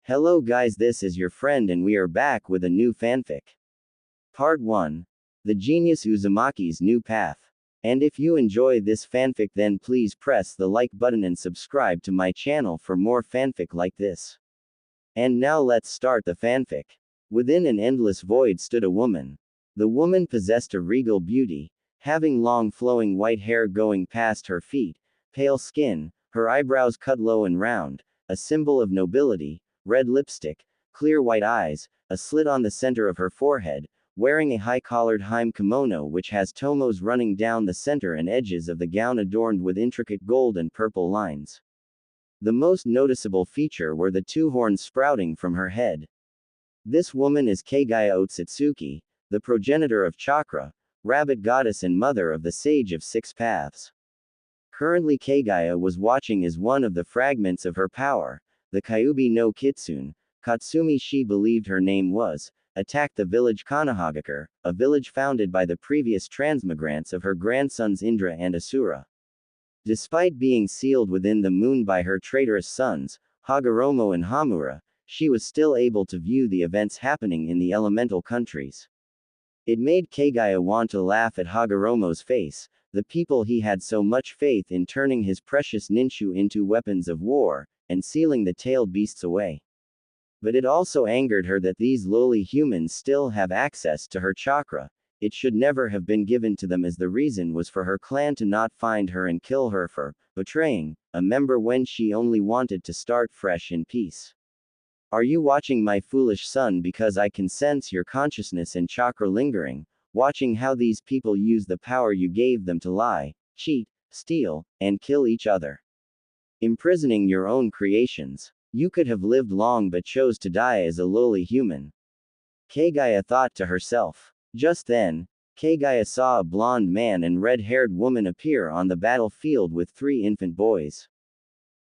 Hello guys, this is your friend and we are back with a new fanfic. Part 1. The Genius Uzumaki's New Path. And if you enjoy this fanfic then please press the like button and subscribe to my channel for more fanfic like this. And now let's start the fanfic. Within an endless void stood a woman. The woman possessed a regal beauty, having long flowing white hair going past her feet, pale skin, her eyebrows cut low and round, a symbol of nobility, red lipstick, clear white eyes, a slit on the center of her forehead, wearing a high-collared hime kimono which has tomos running down the center and edges of the gown adorned with intricate gold and purple lines. The most noticeable feature were the two horns sprouting from her head. This woman is Kagaya Otsutsuki, the progenitor of Chakra, rabbit goddess and mother of the Sage of Six Paths. Currently Kagaya was watching as one of the fragments of her power, the Kyubi no Kitsune, Katsumi she believed her name was, attacked the village Kanahagakure, a village founded by the previous transmigrants of her grandsons Indra and Asura. Despite being sealed within the moon by her traitorous sons, Hagoromo and Hamura, she was still able to view the events happening in the elemental countries. It made Kagaya want to laugh at Hagoromo's face, the people he had so much faith in turning his precious ninshu into weapons of war, and sealing the tailed beasts away. But it also angered her that these lowly humans still have access to her chakra. It should never have been given to them, as the reason was for her clan to not find her and kill her for betraying a member when she only wanted to start fresh in peace. Are you watching, my foolish son, because I can sense your consciousness and chakra lingering, watching how these people use the power you gave them to lie, cheat, steal, and kill each other. Imprisoning your own creations. You could have lived long but chose to die as a lowly human. Kagaya thought to herself. Just then, Kagaya saw a blonde man and red-haired woman appear on the battlefield with 3 infant boys.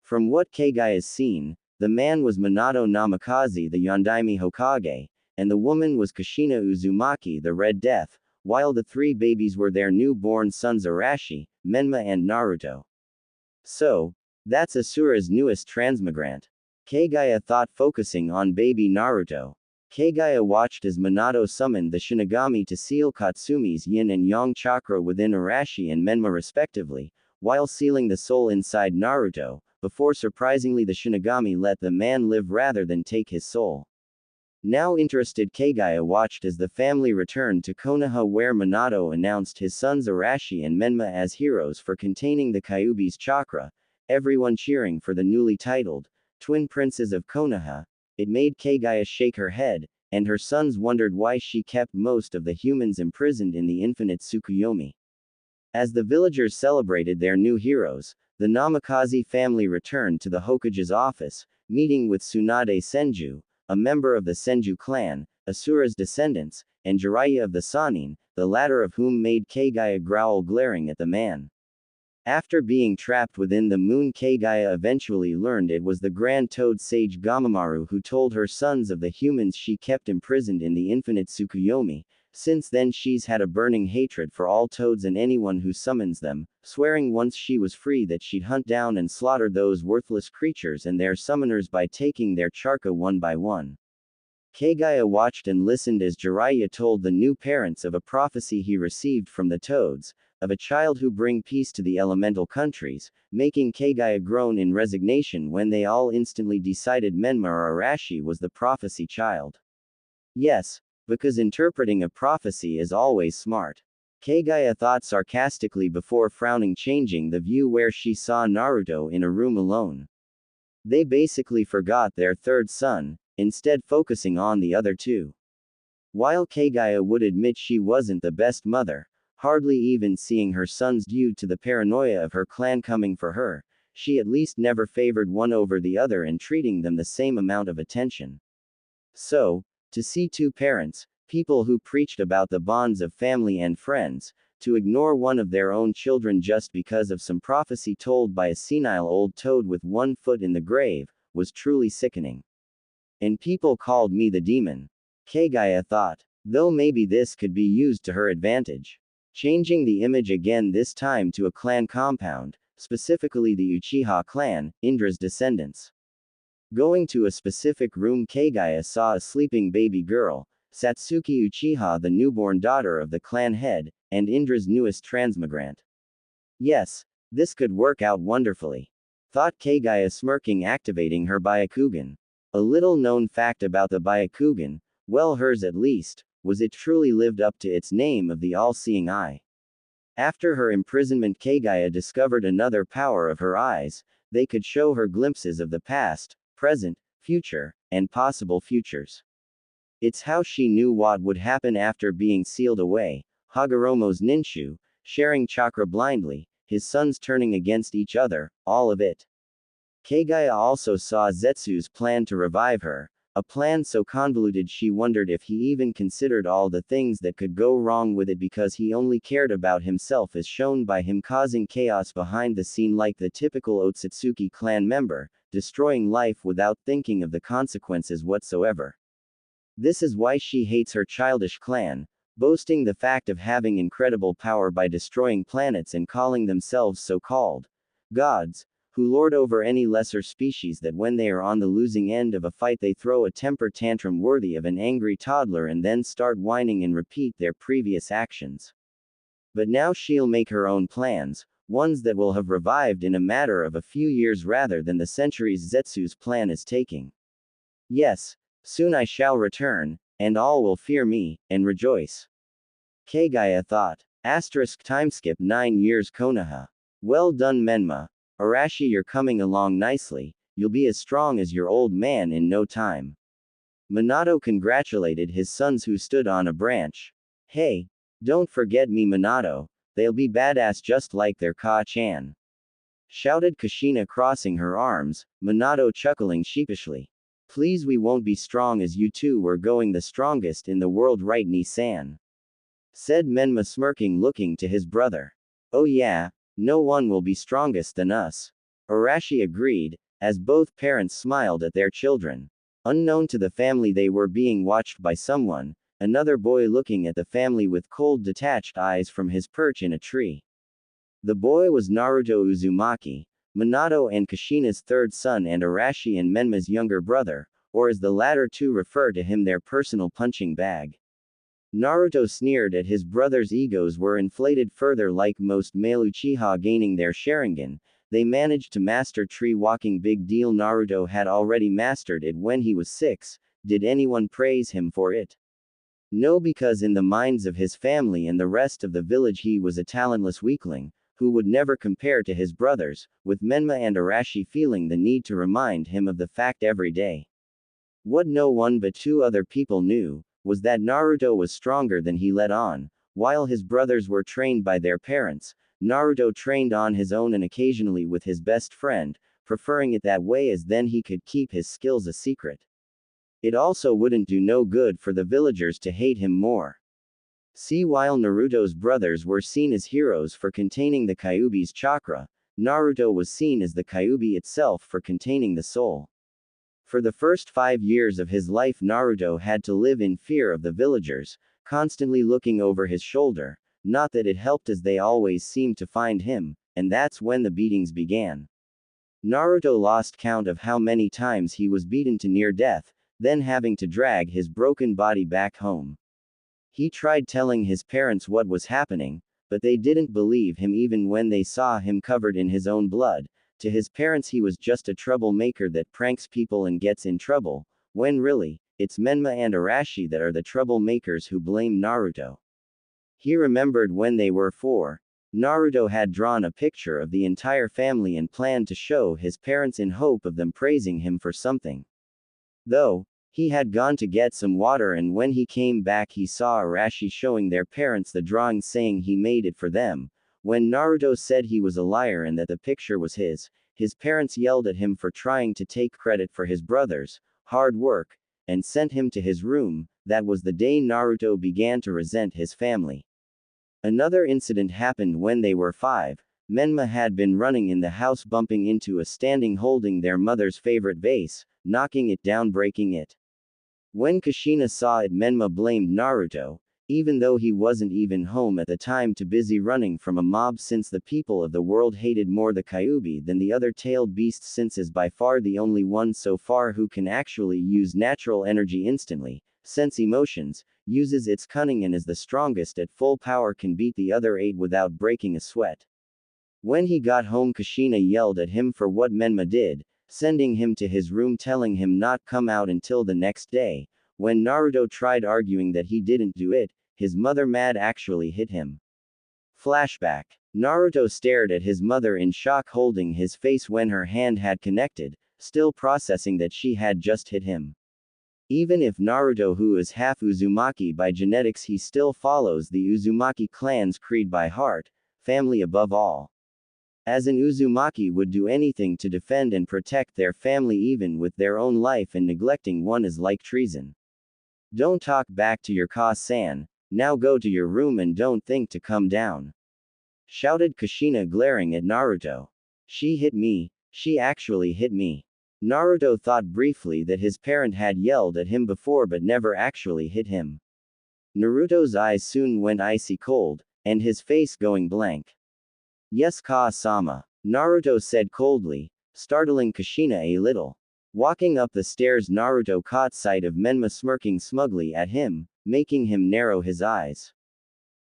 From what Kagaya's seen, the man was Minato Namikaze, the Yondaime Hokage, and the woman was Kushina Uzumaki, the Red Death, while the 3 babies were their newborn sons Arashi, Menma and Naruto. So, that's Asura's newest transmigrant. Kagaya thought, focusing on baby Naruto. Kagaya watched as Minato summoned the Shinigami to seal Katsumi's yin and yang chakra within Arashi and Menma respectively, while sealing the soul inside Naruto, before surprisingly the Shinigami let the man live rather than take his soul. Now interested, Kagaya watched as the family returned to Konoha, where Minato announced his sons Arashi and Menma as heroes for containing the Kyubi's chakra, everyone cheering for the newly titled twin princes of Konoha. It made Kagaya shake her head, and her sons wondered why she kept most of the humans imprisoned in the infinite Tsukuyomi. As the villagers celebrated their new heroes, the Namikaze family returned to the Hokage's office, meeting with Tsunade Senju, a member of the Senju clan, Asura's descendants, and Jiraiya of the Sannin, the latter of whom made Kagaya growl, glaring at the man. After being trapped within the moon, Kagaya eventually learned it was the Grand Toad Sage Gamamaru who told her sons of the humans she kept imprisoned in the infinite Tsukuyomi. Since then she's had a burning hatred for all toads and anyone who summons them, swearing once she was free that she'd hunt down and slaughter those worthless creatures and their summoners by taking their charka one by one. Kagaya watched and listened as Jiraiya told the new parents of a prophecy he received from the toads, of a child who bring peace to the elemental countries, making Kagaya groan in resignation when they all instantly decided Menma or Arashi was the prophecy child. Yes, because interpreting a prophecy is always smart. Kagaya thought sarcastically before frowning, changing the view where she saw Naruto in a room alone. They basically forgot their third son, instead focusing on the other 2. While Kagaya would admit she wasn't the best mother, hardly even seeing her sons due to the paranoia of her clan coming for her, she at least never favored one over the other and treating them the same amount of attention. So, to see 2 parents, people who preached about the bonds of family and friends, to ignore one of their own children just because of some prophecy told by a senile old toad with 1 foot in the grave, was truly sickening. And people called me the demon. Kagaya thought, though maybe this could be used to her advantage. Changing the image again, this time to a clan compound, specifically the Uchiha clan, Indra's descendants. Going to a specific room, Kagaya saw a sleeping baby girl, Satsuki Uchiha, the newborn daughter of the clan head, and Indra's newest transmigrant. Yes, this could work out wonderfully, thought Kagaya, smirking, activating her Byakugan. A little known fact about the Byakugan, well, hers at least, was it truly lived up to its name of the all-seeing eye. After her imprisonment, Kagaya discovered another power of her eyes. They could show her glimpses of the past, present, future, and possible futures. It's how she knew what would happen after being sealed away. Hagoromo's Ninshu, sharing chakra blindly, his sons turning against each other, all of it. Kagaya also saw Zetsu's plan to revive her, a plan so convoluted she wondered if he even considered all the things that could go wrong with it, because he only cared about himself, as shown by him causing chaos behind the scene like the typical Otsutsuki clan member, destroying life without thinking of the consequences whatsoever. This is why she hates her childish clan, boasting the fact of having incredible power by destroying planets and calling themselves so-called gods, who lord over any lesser species, that when they are on the losing end of a fight they throw a temper tantrum worthy of an angry toddler and then start whining and repeat their previous actions. But now she'll make her own plans, ones that will have revived in a matter of a few years rather than the centuries Zetsu's plan is taking. Yes, soon I shall return, and all will fear me, and rejoice. Kagaya thought. Timeskip 9 years Konoha. Well done, Menma. Arashi, you're coming along nicely, you'll be as strong as your old man in no time. Minato congratulated his sons who stood on a branch. Hey, don't forget me, Minato, they'll be badass just like their Ka-chan. Shouted Kushina, crossing her arms, Minato chuckling sheepishly. Please, we won't be strong as you two, we're going the strongest in the world, right, Ni-san? Said Menma, smirking, looking to his brother. Oh yeah, no one will be strongest than us. Arashi agreed, as both parents smiled at their children. Unknown to the family, they were being watched by someone, another boy looking at the family with cold, detached eyes from his perch in a tree. The boy was Naruto Uzumaki, Minato and Kushina's third son, and Arashi and Menma's younger brother, or as the latter two refer to him, their personal punching bag. Naruto sneered at his brother's egos were inflated further. Like most male Uchiha gaining their Sharingan, they managed to master tree walking. Big deal, Naruto had already mastered it when he was 6, did anyone praise him for it? No, because in the minds of his family and the rest of the village he was a talentless weakling, who would never compare to his brothers, with Menma and Arashi feeling the need to remind him of the fact every day. What no one but 2 other people knew was that Naruto was stronger than he let on. While his brothers were trained by their parents, Naruto trained on his own and occasionally with his best friend, preferring it that way, as then he could keep his skills a secret. It also wouldn't do no good for the villagers to hate him more. See, while Naruto's brothers were seen as heroes for containing the Kyuubi's chakra, Naruto was seen as the Kyuubi itself for containing the soul. For the first 5 years of his life, Naruto had to live in fear of the villagers, constantly looking over his shoulder. Not that it helped, as they always seemed to find him, and that's when the beatings began. Naruto lost count of how many times he was beaten to near death, then having to drag his broken body back home. He tried telling his parents what was happening, but they didn't believe him even when they saw him covered in his own blood. To his parents he was just a troublemaker that pranks people and gets in trouble, when really, it's Menma and Arashi that are the troublemakers who blame Naruto. He remembered when they were 4, Naruto had drawn a picture of the entire family and planned to show his parents in hope of them praising him for something. Though, he had gone to get some water, and when he came back he saw Arashi showing their parents the drawing, saying he made it for them. When Naruto said he was a liar and that the picture was his parents yelled at him for trying to take credit for his brother's hard work, and sent him to his room. That was the day Naruto began to resent his family. Another incident happened when they were 5. Menma had been running in the house, bumping into a standing holding their mother's favorite vase, knocking it down, breaking it. When Kushina saw it, Menma blamed Naruto, even though he wasn't even home at the time, too busy running from a mob, since the people of the world hated more the Kyuubi than the other tailed beasts, since is by far the only one so far who can actually use natural energy instantly, sense emotions, uses its cunning, and is the strongest at full power, can beat the other 8 without breaking a sweat. When he got home, Kushina yelled at him for what Menma did, sending him to his room, telling him not come out until the next day. When Naruto tried arguing that he didn't do it, his mother mad actually hit him. Flashback. Naruto stared at his mother in shock, holding his face when her hand had connected, still processing that she had just hit him. Even if Naruto, who is half Uzumaki by genetics, he still follows the Uzumaki clan's creed by heart, family above all. As an Uzumaki would do anything to defend and protect their family even with their own life, and neglecting one is like treason. Don't talk back to your Ka-san, now go to your room and don't think to come down. Shouted Kushina, glaring at Naruto. She hit me, she actually hit me. Naruto thought briefly that his parent had yelled at him before but never actually hit him. Naruto's eyes soon went icy cold, and his face going blank. Yes, Ka-sama, Naruto said coldly, startling Kushina a little. Walking up the stairs, Naruto caught sight of Menma smirking smugly at him, making him narrow his eyes.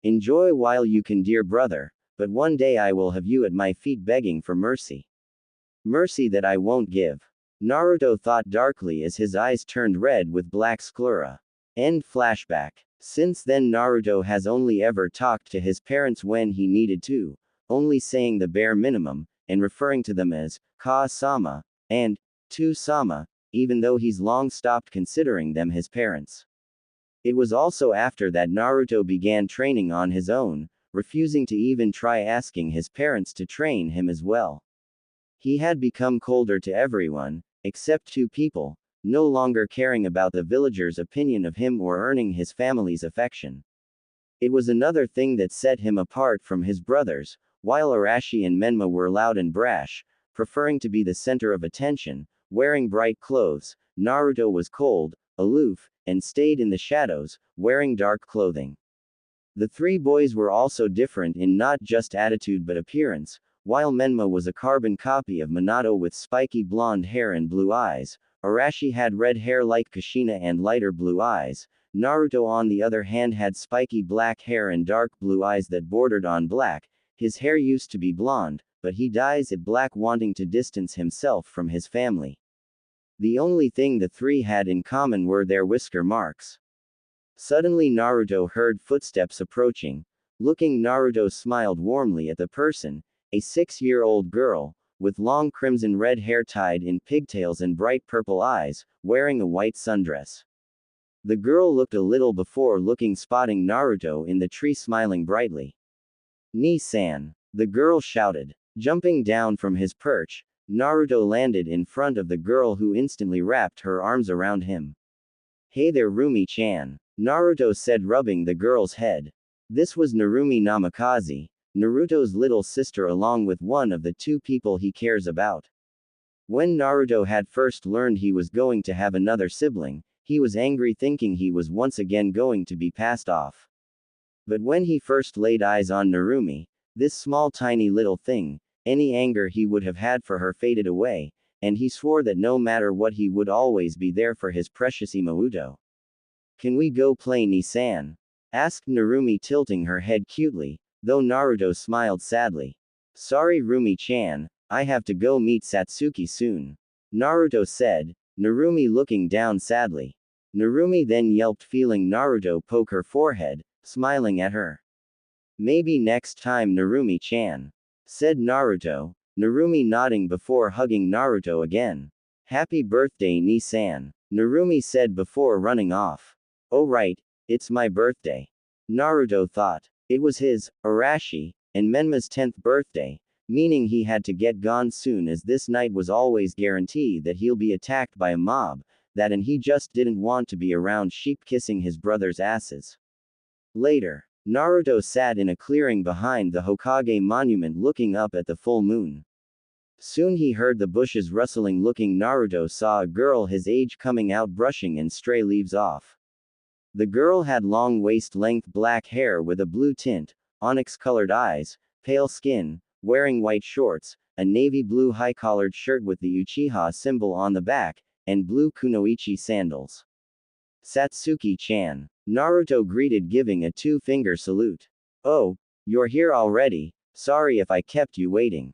Enjoy while you can, dear brother, but one day I will have you at my feet begging for mercy. Mercy that I won't give. Naruto thought darkly as his eyes turned red with black sclera. End flashback. Since then, Naruto has only ever talked to his parents when he needed to, only saying the bare minimum, and referring to them as Ka-sama and To-sama, even though he's long stopped considering them his parents. It was also after that Naruto began training on his own, refusing to even try asking his parents to train him as well. He had become colder to everyone, except 2 people, no longer caring about the villagers' opinion of him or earning his family's affection. It was another thing that set him apart from his brothers. While Arashi and Menma were loud and brash, preferring to be the center of attention, wearing bright clothes, Naruto was cold, aloof, and stayed in the shadows, wearing dark clothing. The 3 boys were also different in not just attitude but appearance. While Menma was a carbon copy of Minato with spiky blonde hair and blue eyes, Arashi had red hair like Kushina and lighter blue eyes. Naruto, on the other hand, had spiky black hair and dark blue eyes that bordered on black. His hair used to be blonde, but he dyes it black, wanting to distance himself from his family. The only thing the 3 had in common were their whisker marks. Suddenly Naruto heard footsteps approaching. Looking, Naruto smiled warmly at the person, a 6-year-old girl, with long crimson red hair tied in pigtails and bright purple eyes, wearing a white sundress. The girl looked a little before looking, spotting Naruto in the tree, smiling brightly. Ni-san, the girl shouted. Jumping down from his perch, Naruto landed in front of the girl, who instantly wrapped her arms around him. Hey there, Rumi-chan, Naruto said, rubbing the girl's head. This was Narumi Namikaze, Naruto's little sister, along with one of the 2 people he cares about. When Naruto had first learned he was going to have another sibling, he was angry, thinking he was once again going to be passed off. But when he first laid eyes on Narumi, this small tiny little thing, any anger he would have had for her faded away, and he swore that no matter what he would always be there for his precious Imouto. Can we go play, Ni-san? Asked Narumi, tilting her head cutely, though Naruto smiled sadly. Sorry, Rumi-chan, I have to go meet Satsuki soon, Naruto said, Narumi looking down sadly. Narumi then yelped, feeling Naruto poke her forehead, smiling at her. Maybe next time, Narumi-chan, said Naruto, Narumi nodding before hugging Naruto again. Happy birthday, Ni-san, Narumi said before running off. Oh right, it's my birthday, Naruto thought. It was his, Arashi, and Menma's 10th birthday, meaning he had to get gone soon, as this night was always guaranteed that he'll be attacked by a mob, and he just didn't want to be around sheep kissing his brothers' asses. Later, Naruto sat in a clearing behind the Hokage monument, looking up at the full moon. Soon he heard the bushes rustling. Looking, Naruto saw a girl his age coming out, brushing and stray leaves off. The girl had long waist-length black hair with a blue tint, onyx-colored eyes, pale skin, wearing white shorts, a navy blue high-collared shirt with the Uchiha symbol on the back, and blue kunoichi sandals. Satsuki-chan. Naruto greeted giving a two-finger salute. Oh, you're here already, sorry if I kept you waiting,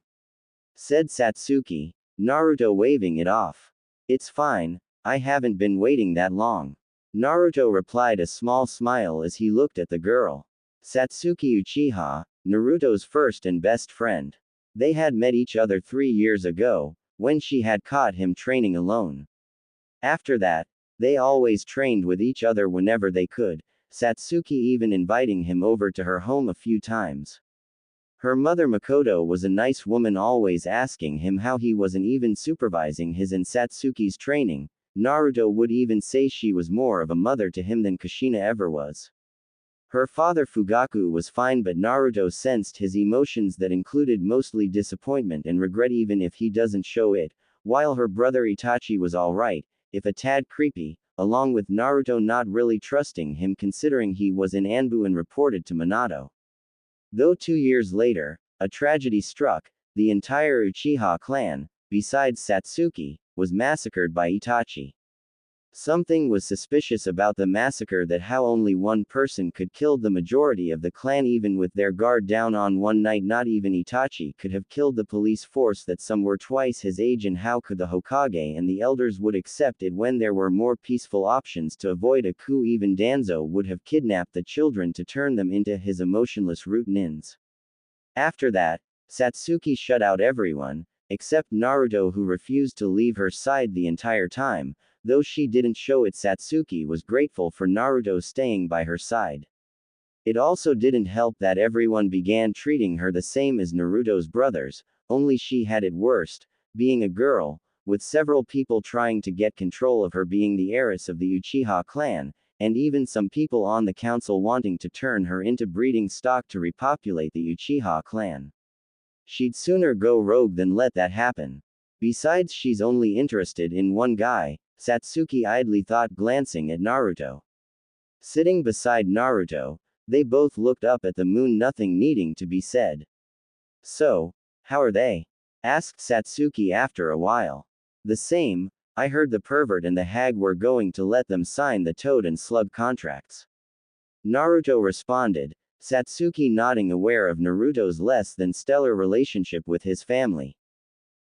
said Satsuki, Naruto waving it off. It's fine, I haven't been waiting that long. Naruto replied a small smile as he looked at the girl. Satsuki Uchiha, Naruto's first and best friend. They had met each other 3 years ago, when she had caught him training alone. After that, they always trained with each other whenever they could, Satsuki even inviting him over to her home a few times. Her mother Makoto was a nice woman, always asking him how he was and even supervising his and Satsuki's training. Naruto would even say she was more of a mother to him than Kushina ever was. Her father Fugaku was fine, but Naruto sensed his emotions that included mostly disappointment and regret even if he doesn't show it, while her brother Itachi was alright, if a tad creepy, along with Naruto not really trusting him considering he was in Anbu and reported to Minato. Though 2 years later, a tragedy struck, the entire Uchiha clan, besides Satsuki, was massacred by Itachi. Something was suspicious about the massacre, that how only one person could kill the majority of the clan even with their guard down on one night. Not even Itachi could have killed the police force that some were twice his age, and how could the Hokage and the elders would accept it when there were more peaceful options to avoid a coup? Even Danzo would have kidnapped the children to turn them into his emotionless root nins. After that, Satsuki shut out everyone, except Naruto, who refused to leave her side the entire time. Though she didn't show it, Satsuki was grateful for Naruto staying by her side. It also didn't help that everyone began treating her the same as Naruto's brothers, only she had it worst, being a girl, with several people trying to get control of her being the heiress of the Uchiha clan, and even some people on the council wanting to turn her into breeding stock to repopulate the Uchiha clan. She'd sooner go rogue than let that happen. Besides, she's only interested in one guy, Satsuki idly thought, glancing at Naruto. Sitting beside Naruto, they both looked up at the moon, nothing needing to be said. So, how are they? Asked Satsuki after a while. The same, I heard the pervert and the hag were going to let them sign the toad and slug contracts, Naruto responded, Satsuki nodding, aware of Naruto's less than stellar relationship with his family.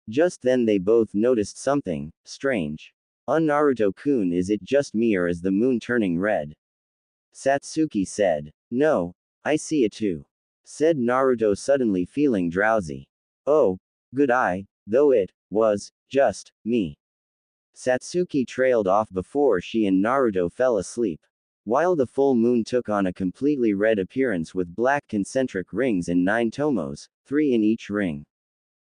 Just then they both noticed something strange. Naruto-kun, is it just me or is the moon turning red? Satsuki said. No, I see it too, said Naruto, suddenly feeling drowsy. Oh, good eye, though it was just me. Satsuki trailed off before she and Naruto fell asleep. While the full moon took on a completely red appearance with black concentric rings and 9 tomos, 3 in each ring.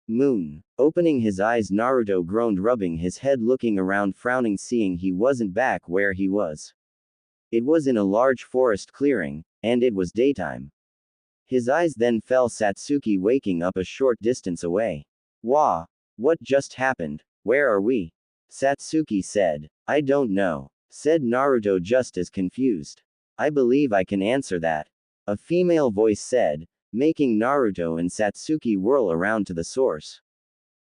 Moon. Opening his eyes, Naruto groaned, rubbing his head, looking around, frowning, seeing he wasn't back where he was. It was in a large forest clearing, and it was daytime. His eyes then fell Satsuki waking up a short distance away. Wah! What just happened? Where are we? Satsuki said. I don't know, said Naruto, just as confused. I believe I can answer that, a female voice said, making Naruto and Satsuki whirl around to the source.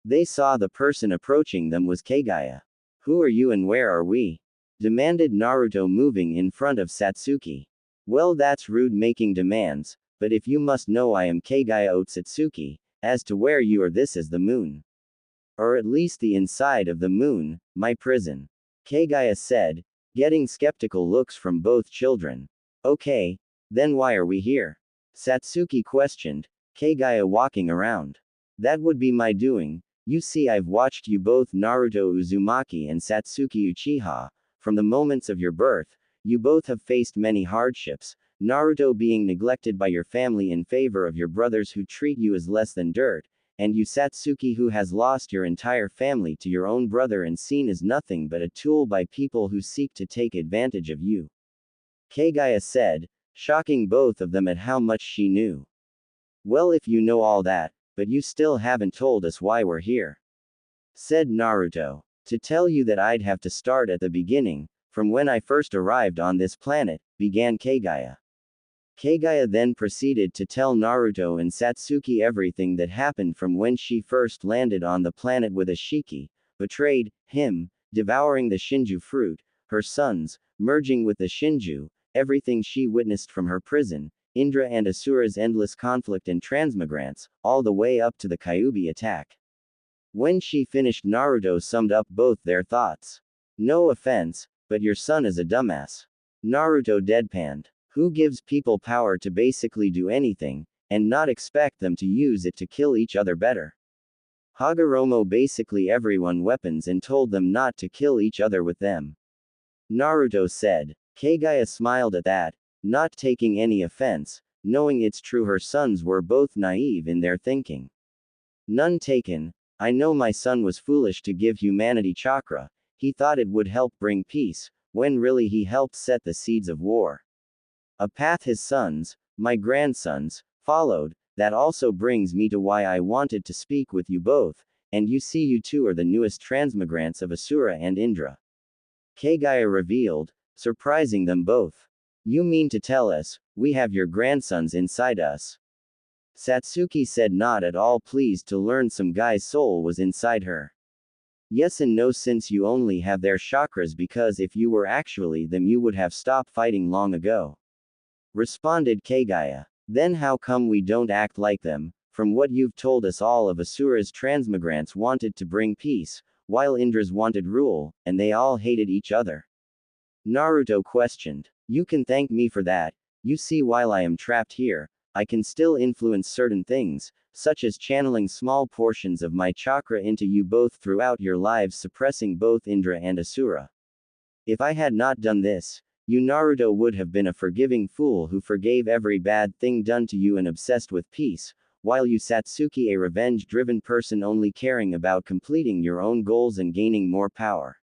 They saw the person approaching them was Kagaya. Who are you and where are we? Demanded Naruto, moving in front of Satsuki. Well, that's rude making demands, but if you must know, I am Kagaya Otsutsuki. As to where you are, this is the moon. Or at least the inside of the moon, my prison. Kagaya said, getting skeptical looks from both children. Okay, then why are we here? Satsuki questioned, Kagaya walking around. That would be my doing. You see, I've watched you both, Naruto Uzumaki and Satsuki Uchiha. From the moments of your birth, you both have faced many hardships, Naruto being neglected by your family in favor of your brothers who treat you as less than dirt, and you Satsuki, who has lost your entire family to your own brother and seen as nothing but a tool by people who seek to take advantage of you. Kagaya said, shocking both of them at how much she knew. Well, if you know all that, but you still haven't told us why we're here, said Naruto. To tell you that, I'd have to start at the beginning. from when I first arrived on this planet, began Kagaya. Kagaya then proceeded to tell Naruto and Satsuki everything that happened from when she first landed on the planet with Ashiki, betrayed him, devouring the Shinju fruit, her sons, merging with the Shinju, everything she witnessed from her prison, Indra and Asura's endless conflict and transmigrants, all the way up to the Kyuubi attack. When she finished, Naruto summed up both their thoughts. No offense, but your son is a dumbass. Naruto deadpanned. Who gives people power to basically do anything, and not expect them to use it to kill each other better? Hagoromo basically everyone weapons and told them not to kill each other with them. Naruto said. Kagaya smiled at that, not taking any offense, knowing it's true her sons were both naive in their thinking. None taken. I know my son was foolish to give humanity chakra, he thought it would help bring peace, when really he helped set the seeds of war. A path his sons, my grandsons, followed, that also brings me to why I wanted to speak with you both, and you see you two are the newest transmigrants of Asura and Indra. Kagaya revealed, surprising them both. You mean to tell us, we have your grandsons inside us? Satsuki said, not at all pleased to learn some guy's soul was inside her. Yes and no, since you only have their chakras, because if you were actually them you would have stopped fighting long ago. Responded Kagaya. Then how come we don't act like them? From what you've told us, all of Asura's transmigrants wanted to bring peace, while Indra's wanted rule, and they all hated each other. Naruto questioned. You can thank me for that. You see, while I am trapped here, I can still influence certain things, such as channeling small portions of my chakra into you both throughout your lives, suppressing both Indra and Asura. If I had not done this, you Naruto would have been a forgiving fool who forgave every bad thing done to you and obsessed with peace, while you Satsuki a revenge-driven person only caring about completing your own goals and gaining more power.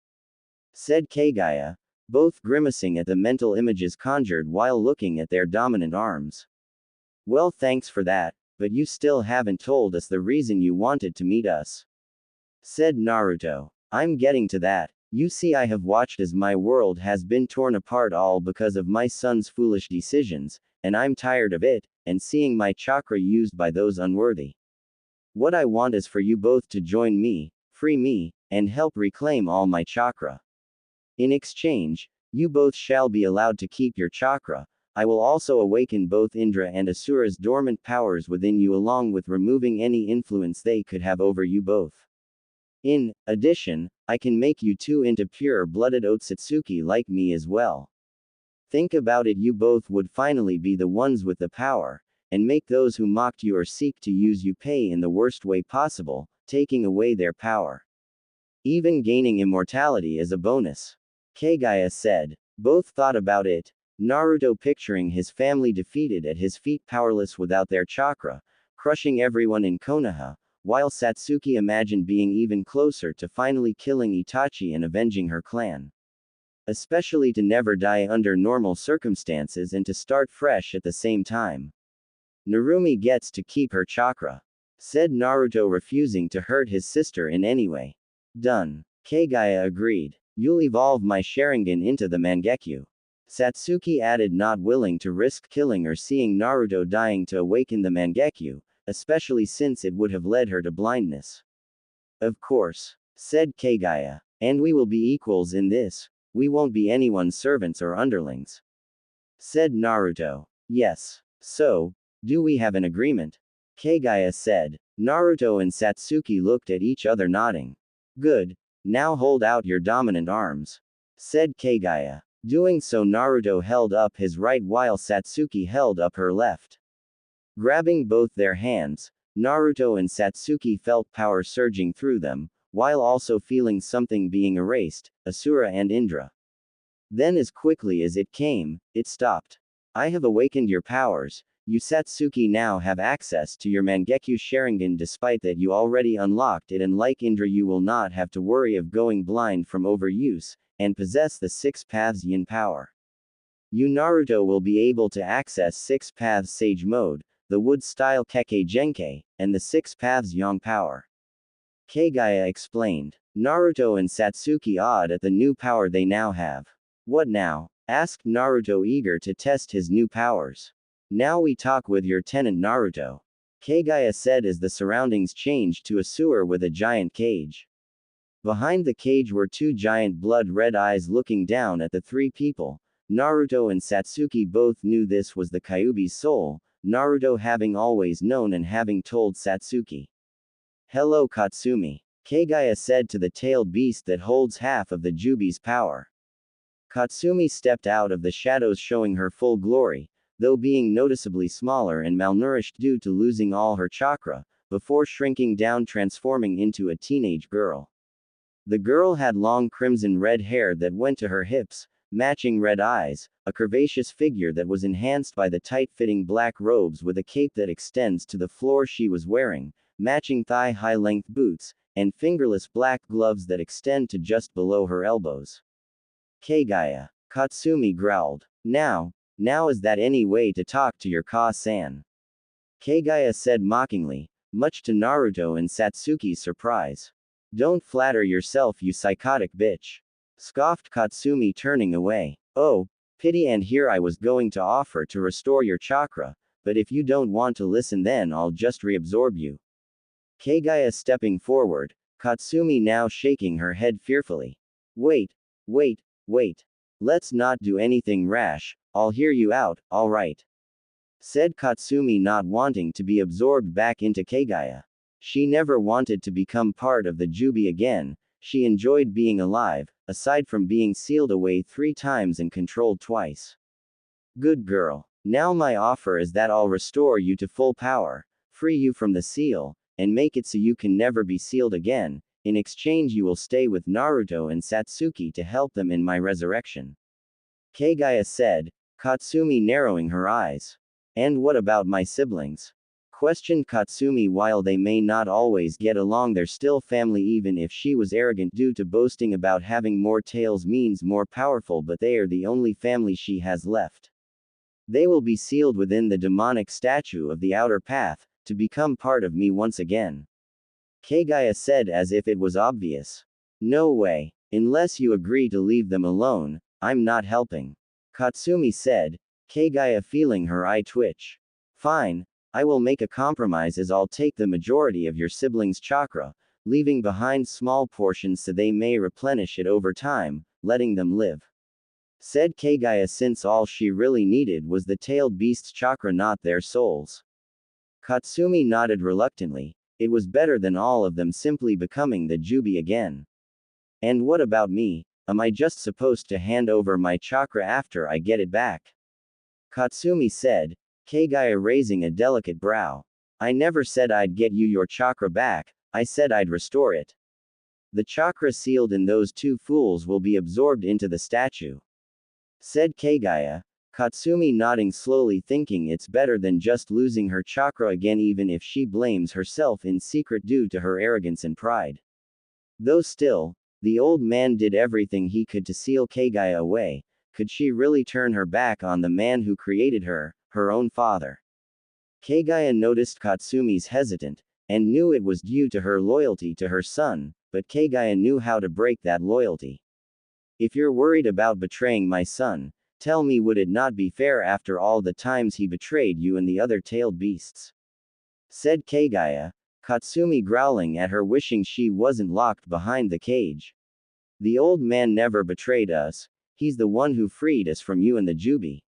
Said Kagaya, both grimacing at the mental images conjured while looking at their dominant arms. Well, thanks for that, but you still haven't told us the reason you wanted to meet us. Said Naruto. I'm getting to that. You see, I have watched as my world has been torn apart all because of my son's foolish decisions, and I'm tired of it, and seeing my chakra used by those unworthy. What I want is for you both to join me, free me, and help reclaim all my chakra. In exchange, you both shall be allowed to keep your chakra. I will also awaken both Indra and Asura's dormant powers within you, along with removing any influence they could have over you both. In addition, I can make you two into pure-blooded Otsutsuki like me as well. Think about it, you both would finally be the ones with the power, and make those who mocked you or seek to use you pay in the worst way possible, taking away their power. Even gaining immortality is a bonus. Kagaya said. Both thought about it. Naruto picturing his family defeated at his feet, powerless without their chakra, crushing everyone in Konoha, while Satsuki imagined being even closer to finally killing Itachi and avenging her clan. Especially to never die under normal circumstances and to start fresh at the same time. Narumi gets to keep her chakra. Said Naruto, refusing to hurt his sister in any way. Done. Kagaya agreed. You'll evolve my Sharingan into the Mangekyo. Satsuki added, not willing to risk killing or seeing Naruto dying to awaken the Mangekyo, especially since it would have led her to blindness. Of course. Said Kagaya. And we will be equals in this. We won't be anyone's servants or underlings. Said Naruto. Yes. So, do we have an agreement? Kagaya said. Naruto and Satsuki looked at each other, nodding. Good. Now hold out your dominant arms. Said Kagaya. Doing so, Naruto held up his right while Satsuki held up her left. Grabbing both their hands, Naruto and Satsuki felt power surging through them, while also feeling something being erased, Asura and Indra. Then as quickly as it came, it stopped. I have awakened your powers. You Satsuki now have access to your Mangekyo Sharingan, despite that you already unlocked it, and like Indra you will not have to worry of going blind from overuse, and possess the 6 paths yin power. You Naruto will be able to access 6 paths Sage Mode, the wood-style Kekkei Genkai, and the 6 paths Yang power. Kagaya explained. Naruto and Satsuki awed at the new power they now have. What now? Asked Naruto, eager to test his new powers. Now we talk with your tenant Naruto. Kagaya said as the surroundings changed to a sewer with a giant cage. Behind the cage were two giant blood-red eyes looking down at the three people. Naruto and Satsuki both knew this was the Kyuubi's soul, Naruto having always known and having told Satsuki. Hello Katsumi. Kagaya said to the tailed beast that holds half of the Jubi's power. Katsumi stepped out of the shadows showing her full glory, though being noticeably smaller and malnourished due to losing all her chakra, before shrinking down transforming into a teenage girl. The girl had long crimson-red hair that went to her hips, matching red eyes, a curvaceous figure that was enhanced by the tight-fitting black robes with a cape that extends to the floor she was wearing, matching thigh-high length boots, and fingerless black gloves that extend to just below her elbows. Kagaya. Katsumi growled. Now is that any way to talk to your Ka-san? Kagaya said mockingly, much to Naruto and Satsuki's surprise. Don't flatter yourself, you psychotic bitch. Scoffed Katsumi, turning away. Oh, pity, and here I was going to offer to restore your chakra, but if you don't want to listen then I'll just reabsorb you. Kagaya stepping forward, Katsumi now shaking her head fearfully. Wait. Let's not do anything rash, I'll hear you out, alright. Said Katsumi, not wanting to be absorbed back into Kagaya. She never wanted to become part of the Jubi again, she enjoyed being alive, aside from being sealed away 3 times and controlled twice. Good girl. Now my offer is that I'll restore you to full power, free you from the seal, and make it so you can never be sealed again. In exchange you will stay with Naruto and Satsuki to help them in my resurrection. Kagaya said, Katsumi narrowing her eyes. And what about my siblings? Questioned Katsumi. While they may not always get along, they're still family, even if she was arrogant due to boasting about having more tails means more powerful, but they are the only family she has left. They will be sealed within the demonic statue of the outer path, to become part of me once again. Kagaya said as if it was obvious. No way. Unless you agree to leave them alone, I'm not helping. Katsumi said, Kagaya feeling her eye twitch. Fine. I will make a compromise as I'll take the majority of your siblings' chakra, leaving behind small portions so they may replenish it over time, letting them live. Said Kagaya, since all she really needed was the tailed beast's chakra, not their souls. Katsumi nodded reluctantly. It was better than all of them simply becoming the Jubi again. And what about me? Am I just supposed to hand over my chakra after I get it back? Katsumi said, Kagaya raising a delicate brow. I never said I'd get you your chakra back, I said I'd restore it. The chakra sealed in those 2 fools will be absorbed into the statue. Said Kagaya. Katsumi nodding slowly, thinking it's better than just losing her chakra again, even if she blames herself in secret due to her arrogance and pride. Though still, the old man did everything he could to seal Kagaya away. Could she really turn her back on the man who created her, her own father? Kagaya noticed Katsumi's hesitant, and knew it was due to her loyalty to her son, but Kagaya knew how to break that loyalty. If you're worried about betraying my son, tell me, would it not be fair after all the times he betrayed you and the other tailed beasts? Said Kagaya, Katsumi growling at her, wishing she wasn't locked behind the cage. The old man never betrayed us, he's the one who freed us from you and the Jubi.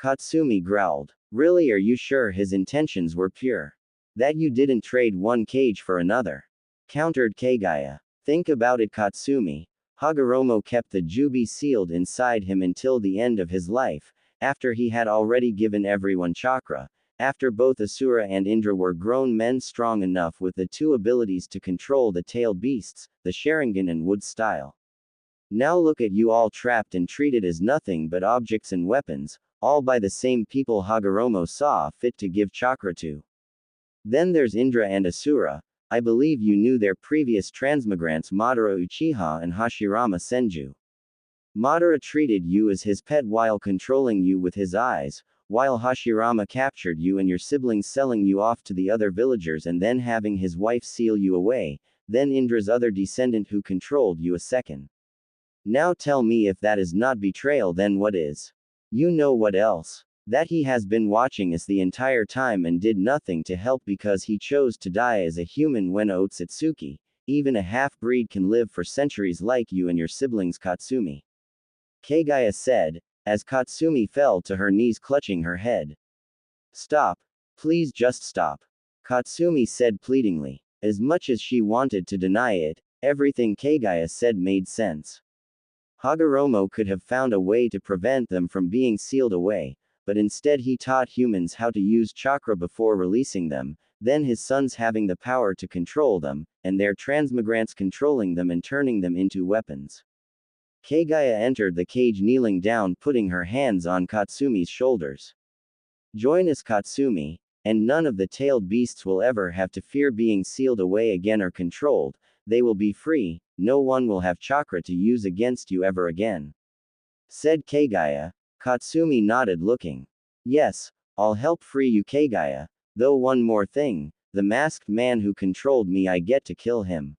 Katsumi growled. Really, are you sure his intentions were pure? That you didn't trade one cage for another? Countered Kagaya. Think about it, Katsumi. Hagoromo kept the Jubi sealed inside him until the end of his life, after he had already given everyone chakra, after both Asura and Indra were grown men strong enough with the 2 abilities to control the tailed beasts, the Sharingan and Wood style. Now look at you, all trapped and treated as nothing but objects and weapons, all by the same people Hagoromo saw fit to give chakra to. Then there's Indra and Asura. I believe you knew their previous transmigrants Madara Uchiha and Hashirama Senju. Madara treated you as his pet while controlling you with his eyes, while Hashirama captured you and your siblings, selling you off to the other villagers and then having his wife seal you away, then Indra's other descendant who controlled you a second. Now tell me, if that is not betrayal, then what is? You know what else? That he has been watching us the entire time and did nothing to help because he chose to die as a human when Otsutsuki, even a half-breed, can live for centuries like you and your siblings, Katsumi. Kagaya said, as Katsumi fell to her knees clutching her head. Stop. Please just stop. Katsumi said pleadingly. As much as she wanted to deny it, everything Kagaya said made sense. Hagoromo could have found a way to prevent them from being sealed away, but instead he taught humans how to use chakra before releasing them, then his sons having the power to control them, and their transmigrants controlling them and turning them into weapons. Kagaya entered the cage kneeling down, putting her hands on Katsumi's shoulders. Join us, Katsumi, and none of the tailed beasts will ever have to fear being sealed away again or controlled. They will be free, no one will have chakra to use against you ever again. Said Kagaya. Katsumi nodded, looking. Yes, I'll help free you, Kagaya, though one more thing, the masked man who controlled me, I get to kill him.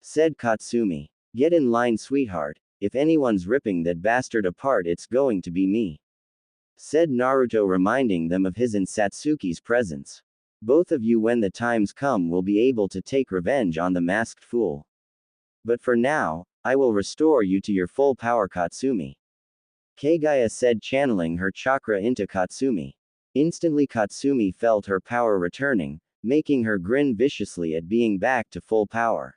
Said Katsumi. Get in line, sweetheart, if anyone's ripping that bastard apart it's going to be me. Said Naruto, reminding them of his and Satsuki's presence. Both of you, when the times come, will be able to take revenge on the masked fool. But for now, I will restore you to your full power, Katsumi. Kagaya said, channeling her chakra into Katsumi. Instantly Katsumi felt her power returning, making her grin viciously at being back to full power.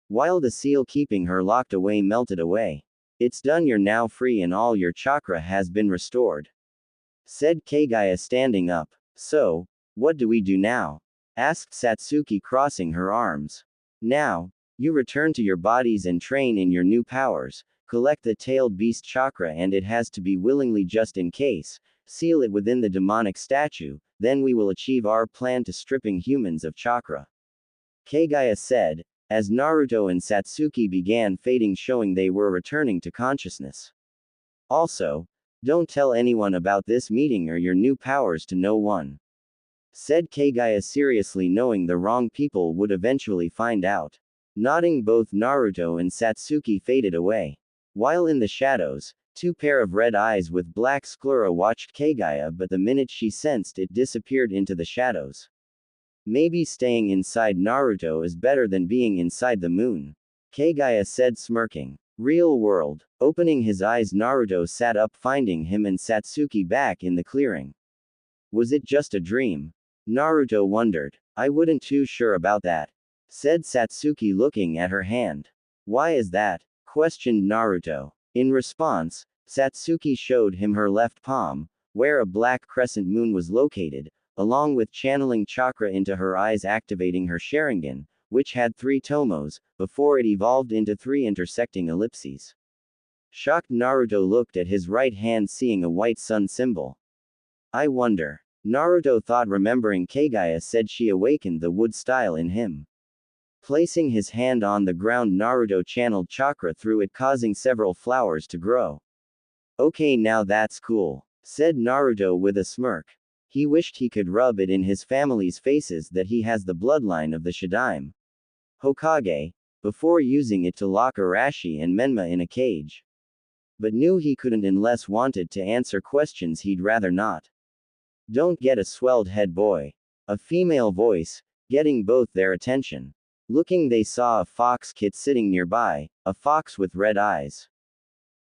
While the seal keeping her locked away melted away. It's done, you're now free and all your chakra has been restored. Said Kagaya, standing up. So, what do we do now? Asked Satsuki, crossing her arms. Now, you return to your bodies and train in your new powers, collect the tailed beast chakra, and it has to be willingly, just in case, seal it within the demonic statue, then we will achieve our plan to stripping humans of chakra. Kagaya said, as Naruto and Satsuki began fading, showing they were returning to consciousness. Also, don't tell anyone about this meeting or your new powers to no one. Said Kagaya seriously, knowing the wrong people would eventually find out. Nodding, both Naruto and Satsuki faded away. While in the shadows, two pair of red eyes with black sclera watched Kagaya, but the minute she sensed it disappeared into the shadows. Maybe staying inside Naruto is better than being inside the moon. Kagaya said, smirking. Real world. Opening his eyes, Naruto sat up, finding him and Satsuki back in the clearing. Was it just a dream? Naruto wondered. I wouldn't too sure about that. Said Satsuki, looking at her hand. Why is that? Questioned Naruto. In response, Satsuki showed him her left palm, where a black crescent moon was located, along with channeling chakra into her eyes, activating her Sharingan, which had 3 tomos, before it evolved into 3 intersecting ellipses. Shocked, Naruto looked at his right hand, seeing a white sun symbol. I wonder. Naruto thought, remembering Kagaya said she awakened the wood style in him. Placing his hand on the ground, Naruto channeled chakra through it, causing several flowers to grow. Okay, now that's cool, said Naruto with a smirk. He wished he could rub it in his family's faces that he has the bloodline of the Shadaime Hokage, before using it to lock Arashi and Menma in a cage. But knew he couldn't unless wanted to answer questions he'd rather not. Don't get a swelled head, boy. A female voice, getting both their attention. Looking, they saw a fox kit sitting nearby, a fox with red eyes.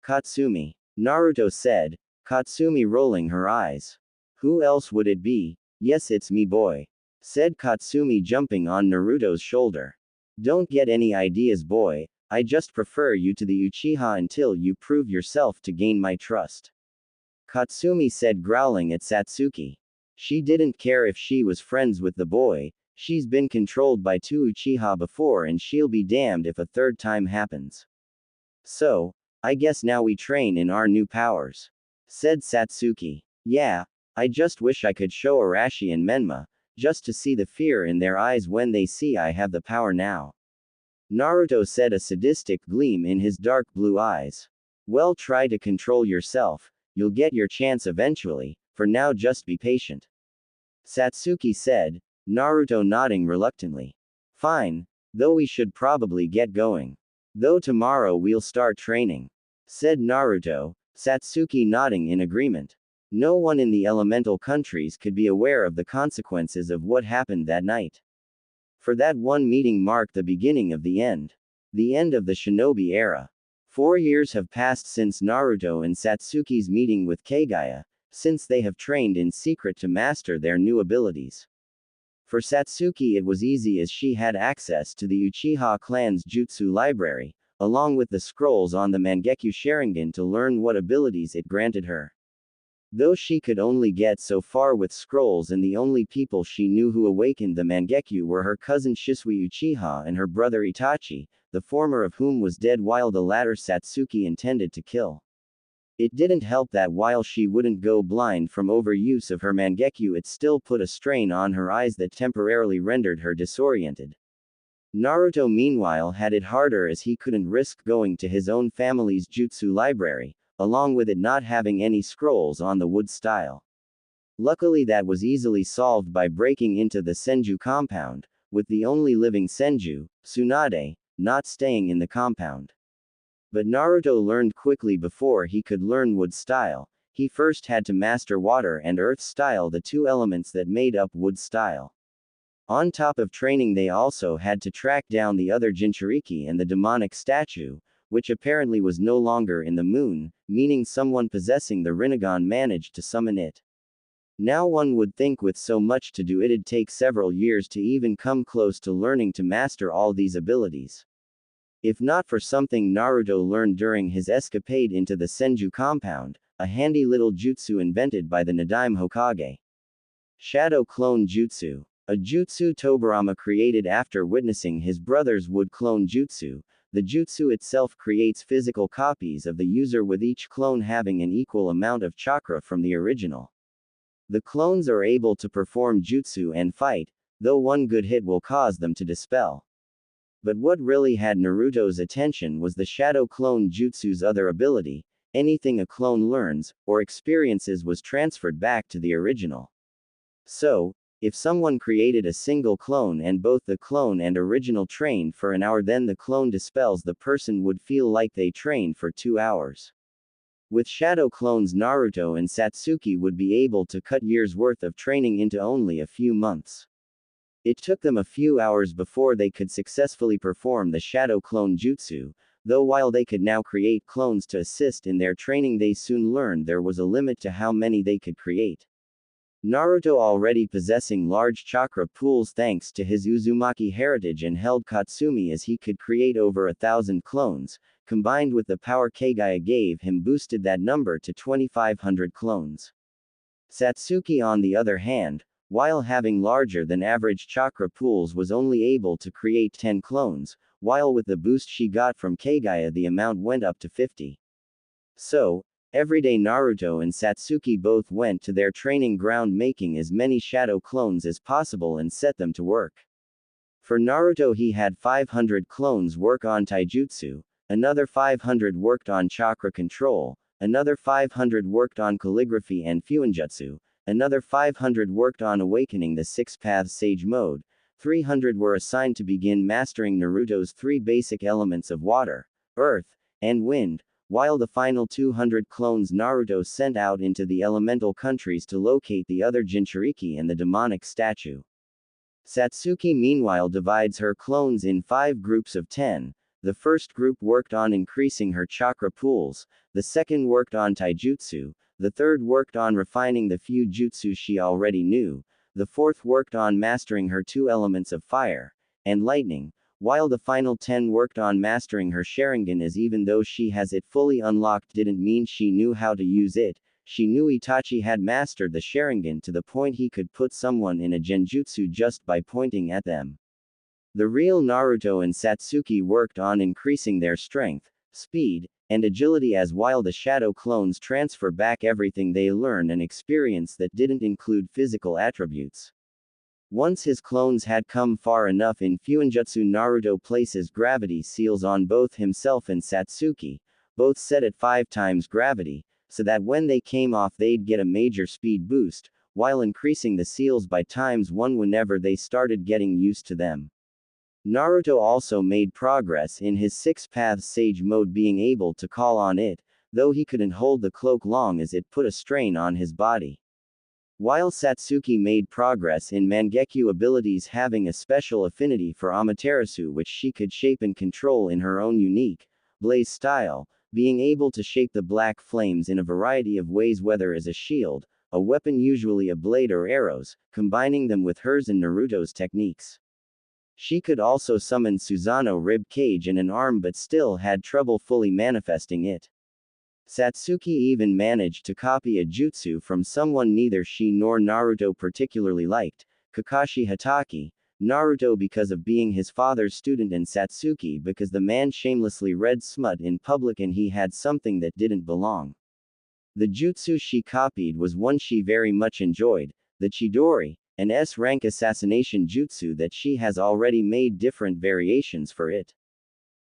Katsumi. Naruto said, Katsumi rolling her eyes. Who else would it be? Yes, it's me, boy. Said Katsumi, jumping on Naruto's shoulder. Don't get any ideas, boy, I just prefer you to the Uchiha until you prove yourself to gain my trust. Katsumi said, growling at Satsuki. She didn't care if she was friends with the boy, she's been controlled by 2 Uchiha before and she'll be damned if a third time happens. So, I guess now we train in our new powers. Said Satsuki. Yeah, I just wish I could show Arashi and Menma, just to see the fear in their eyes when they see I have the power now. Naruto said, a sadistic gleam in his dark blue eyes. Well, try to control yourself, you'll get your chance eventually, for now just be patient. Satsuki said, Naruto nodding reluctantly. Fine, though we should probably get going. Though tomorrow we'll start training, said Naruto, Satsuki nodding in agreement. No one in the elemental countries could be aware of the consequences of what happened that night. For that one meeting marked the beginning of the end. The end of the shinobi era. 4 years have passed since Naruto and Satsuki's meeting with Kagaya, since they have trained in secret to master their new abilities. For Satsuki it was easy as she had access to the Uchiha clan's jutsu library, along with the scrolls on the Mangekyo Sharingan to learn what abilities it granted her. Though she could only get so far with scrolls and the only people she knew who awakened the Mangekyo were her cousin Shisui Uchiha and her brother Itachi, the former of whom was dead while the latter Satsuki intended to kill. It didn't help that while she wouldn't go blind from overuse of her Mangekyo, it still put a strain on her eyes that temporarily rendered her disoriented. Naruto meanwhile had it harder as he couldn't risk going to his own family's jutsu library, along with it not having any scrolls on the wood style. Luckily that was easily solved by breaking into the Senju compound, with the only living Senju, Tsunade, not staying in the compound. But Naruto learned quickly before he could learn wood style, he first had to master water and earth style, the two elements that made up wood style. On top of training they also had to track down the other Jinchuriki and the demonic statue, which apparently was no longer in the moon, meaning someone possessing the Rinnegan managed to summon it. Now one would think with so much to do it'd take several years to even come close to learning to master all these abilities. If not for something Naruto learned during his escapade into the Senju compound, a handy little jutsu invented by the Nadaime Hokage. Shadow Clone Jutsu. A jutsu Tobirama created after witnessing his brother's wood clone jutsu. The jutsu itself creates physical copies of the user with each clone having an equal amount of chakra from the original. The clones are able to perform jutsu and fight, though one good hit will cause them to dispel. But what really had Naruto's attention was the Shadow Clone Jutsu's other ability: anything a clone learns, or experiences was transferred back to the original. So, if someone created a single clone and both the clone and original trained for an hour, then the clone dispels, the person would feel like they trained for 2 hours. With shadow clones, Naruto and Satsuki would be able to cut years' worth of training into only a few months. It took them a few hours before they could successfully perform the shadow clone jutsu, though while they could now create clones to assist in their training, they soon learned there was a limit to how many they could create. Naruto, already possessing large chakra pools thanks to his Uzumaki heritage, and held Katsumi as he could create over 1,000 clones, combined with the power Kagaya gave him, boosted that number to 2,500 clones. Satsuki, on the other hand, while having larger than average chakra pools, was only able to create 10 clones, while with the boost she got from Kagaya the amount went up to 50. So, every day Naruto and Satsuki both went to their training ground making as many shadow clones as possible and set them to work. For Naruto, he had 500 clones work on taijutsu, another 500 worked on chakra control, another 500 worked on calligraphy and fuinjutsu, another 500 worked on awakening the Six Paths Sage mode, 300 were assigned to begin mastering Naruto's 3 basic elements of water, earth, and wind, while the final 200 clones Naruto sent out into the elemental countries to locate the other Jinchuriki and the demonic statue. Satsuki meanwhile divides her clones in 5 groups of 10. The first group worked on increasing her chakra pools, the second worked on taijutsu, the third worked on refining the few jutsu she already knew, the fourth worked on mastering her 2 elements of fire and lightning, while the final 10 worked on mastering her Sharingan, as even though she has it fully unlocked didn't mean she knew how to use it. She knew Itachi had mastered the Sharingan to the point he could put someone in a genjutsu just by pointing at them. The real Naruto and Satsuki worked on increasing their strength, speed, and agility, as while the shadow clones transfer back everything they learn and experience that didn't include physical attributes. Once his clones had come far enough in fuinjutsu, Naruto places gravity seals on both himself and Satsuki, both set at 5 times gravity, so that when they came off they'd get a major speed boost, while increasing the seals by times 1 whenever they started getting used to them. Naruto also made progress in his Six Paths Sage mode, being able to call on it, though he couldn't hold the cloak long as it put a strain on his body. While Satsuki made progress in Mangekyo abilities, having a special affinity for Amaterasu which she could shape and control in her own unique, blaze style, being able to shape the black flames in a variety of ways, whether as a shield, a weapon, usually a blade or arrows, combining them with hers and Naruto's techniques. She could also summon Susanoo rib cage and an arm, but still had trouble fully manifesting it. Satsuki even managed to copy a jutsu from someone neither she nor Naruto particularly liked, Kakashi Hatake, Naruto because of being his father's student and Satsuki because the man shamelessly read smut in public and he had something that didn't belong. The jutsu she copied was one she very much enjoyed, the Chidori, an S-rank assassination jutsu that she has already made different variations for it.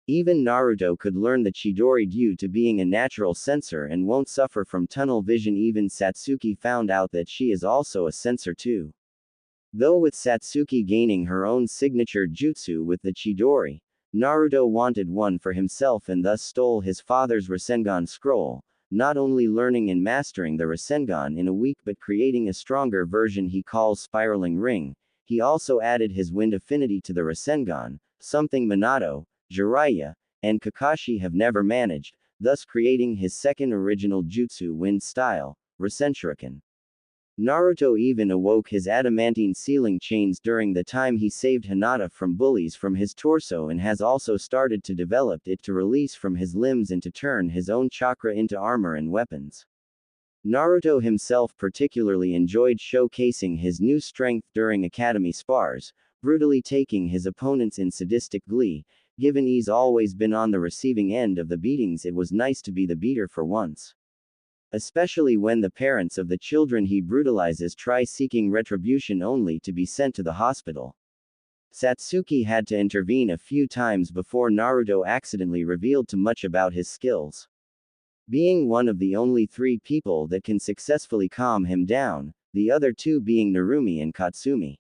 Even Naruto could learn the Chidori due to being a natural sensor and won't suffer from tunnel vision. Even Satsuki found out that she is also a sensor too. Though with Satsuki gaining her own signature jutsu with the Chidori, Naruto wanted one for himself and thus stole his father's Rasengan scroll, not only learning and mastering the Rasengan in a week but creating a stronger version he calls Spiraling Ring. He also added his wind affinity to the Rasengan, something Minato, Jiraiya, and Kakashi have never managed, thus creating his second original jutsu wind style, Rasenshuriken. Naruto even awoke his adamantine sealing chains during the time he saved Hinata from bullies from his torso and has also started to develop it to release from his limbs and to turn his own chakra into armor and weapons. Naruto himself particularly enjoyed showcasing his new strength during academy spars, brutally taking his opponents in sadistic glee. Given he's always been on the receiving end of the beatings, it was nice to be the beater for once. Especially when the parents of the children he brutalizes try seeking retribution only to be sent to the hospital. Satsuki had to intervene a few times before Naruto accidentally revealed too much about his skills. Being one of the only 3 people that can successfully calm him down, the other 2 being Narumi and Katsumi.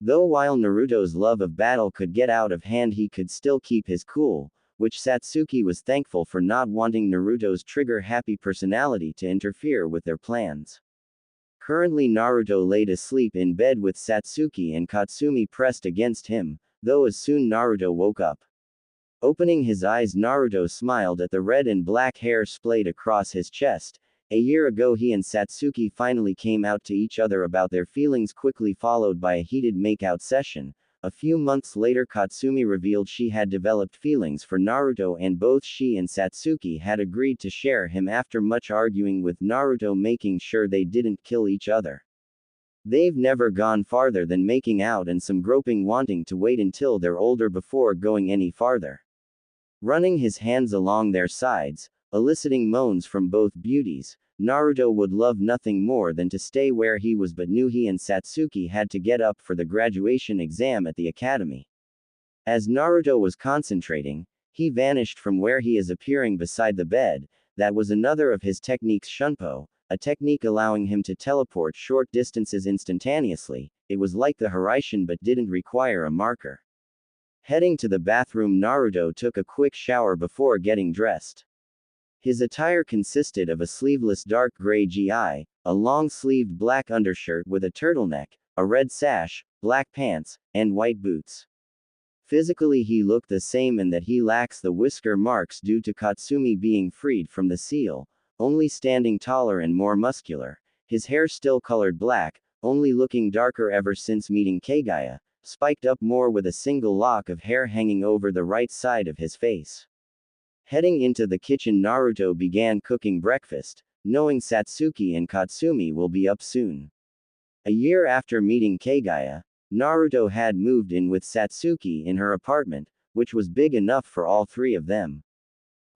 Though while Naruto's love of battle could get out of hand, he could still keep his cool, which Satsuki was thankful for, not wanting Naruto's trigger-happy personality to interfere with their plans. Currently Naruto laid asleep in bed with Satsuki and Katsumi pressed against him, though as soon Naruto woke up. Opening his eyes, Naruto smiled at the red and black hair splayed across his chest. A year ago he and Satsuki finally came out to each other about their feelings, quickly followed by a heated makeout session. A few months later Katsumi revealed she had developed feelings for Naruto and both she and Satsuki had agreed to share him after much arguing with Naruto, making sure they didn't kill each other. They've never gone farther than making out and some groping, wanting to wait until they're older before going any farther. Running his hands along their sides, eliciting moans from both beauties, Naruto would love nothing more than to stay where he was, but knew he and Satsuki had to get up for the graduation exam at the academy. As Naruto was concentrating, he vanished from where he is, appearing beside the bed. That was another of his techniques, Shunpo, a technique allowing him to teleport short distances instantaneously. It was like the Hiraishin but didn't require a marker. Heading to the bathroom, Naruto took a quick shower before getting dressed. His attire consisted of a sleeveless dark gray GI, a long-sleeved black undershirt with a turtleneck, a red sash, black pants, and white boots. Physically he looked the same in that he lacks the whisker marks due to Katsumi being freed from the seal, only standing taller and more muscular. His hair still colored black, only looking darker ever since meeting Kagaya, spiked up more with a single lock of hair hanging over the right side of his face. Heading into the kitchen, Naruto began cooking breakfast, knowing Satsuki and Katsumi will be up soon. A year after meeting Kagaya, Naruto had moved in with Satsuki in her apartment, which was big enough for all 3 of them.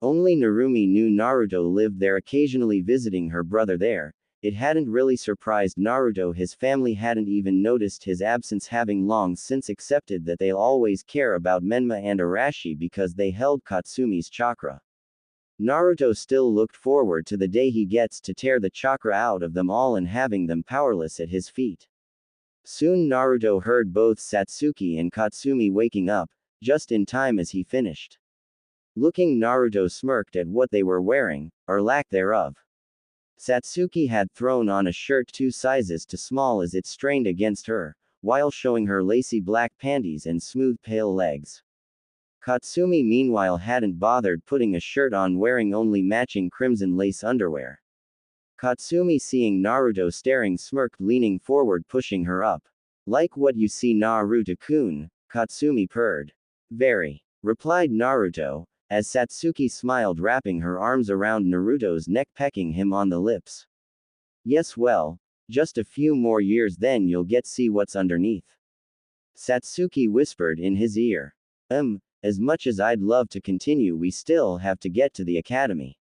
Only Narumi knew Naruto lived there, occasionally visiting her brother there. It hadn't really surprised Naruto, his family hadn't even noticed his absence, having long since accepted that they'll always care about Menma and Arashi because they held Katsumi's chakra. Naruto still looked forward to the day he gets to tear the chakra out of them all and having them powerless at his feet. Soon Naruto heard both Satsuki and Katsumi waking up. just in time as he finished. Looking, Naruto smirked at what they were wearing, or lack thereof. Satsuki had thrown on a shirt 2 sizes too small as it strained against her, while showing her lacy black panties and smooth pale legs. Katsumi meanwhile hadn't bothered putting a shirt on, wearing only matching crimson lace underwear. Katsumi, seeing Naruto staring, smirked, leaning forward, pushing her up. Like what you see, Naruto-kun, Katsumi purred. Very, replied Naruto, as Satsuki smiled, wrapping her arms around Naruto's neck, pecking him on the lips. Yes, well, just a few more years, then you'll get see what's underneath. Satsuki whispered in his ear. As much as I'd love to continue, we still have to get to the academy.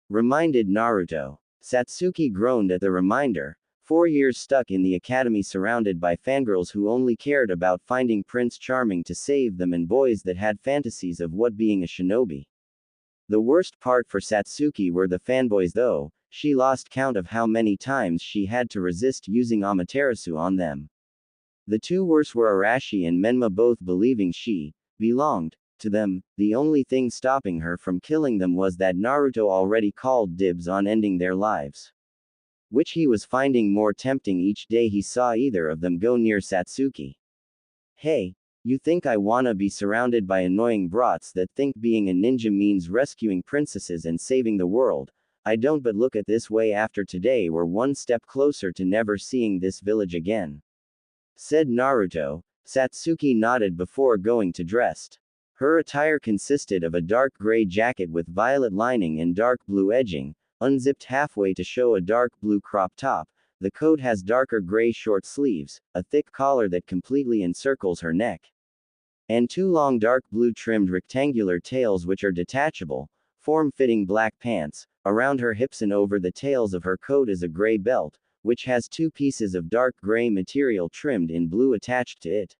Reminded Naruto. Satsuki groaned at the reminder. 4 years stuck in the academy, surrounded by fangirls who only cared about finding Prince Charming to save them, and boys that had fantasies of what being a shinobi. The worst part for Satsuki were the fanboys, though. She lost count of how many times she had to resist using Amaterasu on them. The two worst were Arashi and Menma, both believing she belonged to them. The only thing stopping her from killing them was that Naruto already called dibs on ending their lives, which he was finding more tempting each day he saw either of them go near Satsuki. Hey, you think I wanna be surrounded by annoying brats that think being a ninja means rescuing princesses and saving the world? I don't, but look at this way, after today we're one step closer to never seeing this village again. Said Naruto. Satsuki nodded before going to dressed. Her attire consisted of a dark gray jacket with violet lining and dark blue edging, unzipped halfway to show a dark blue crop top. The coat has darker gray short sleeves, a thick collar that completely encircles her neck, and 2 long dark blue trimmed rectangular tails which are detachable, form-fitting black pants. Around her hips and over the tails of her coat is a gray belt, which has 2 pieces of dark gray material trimmed in blue attached to it.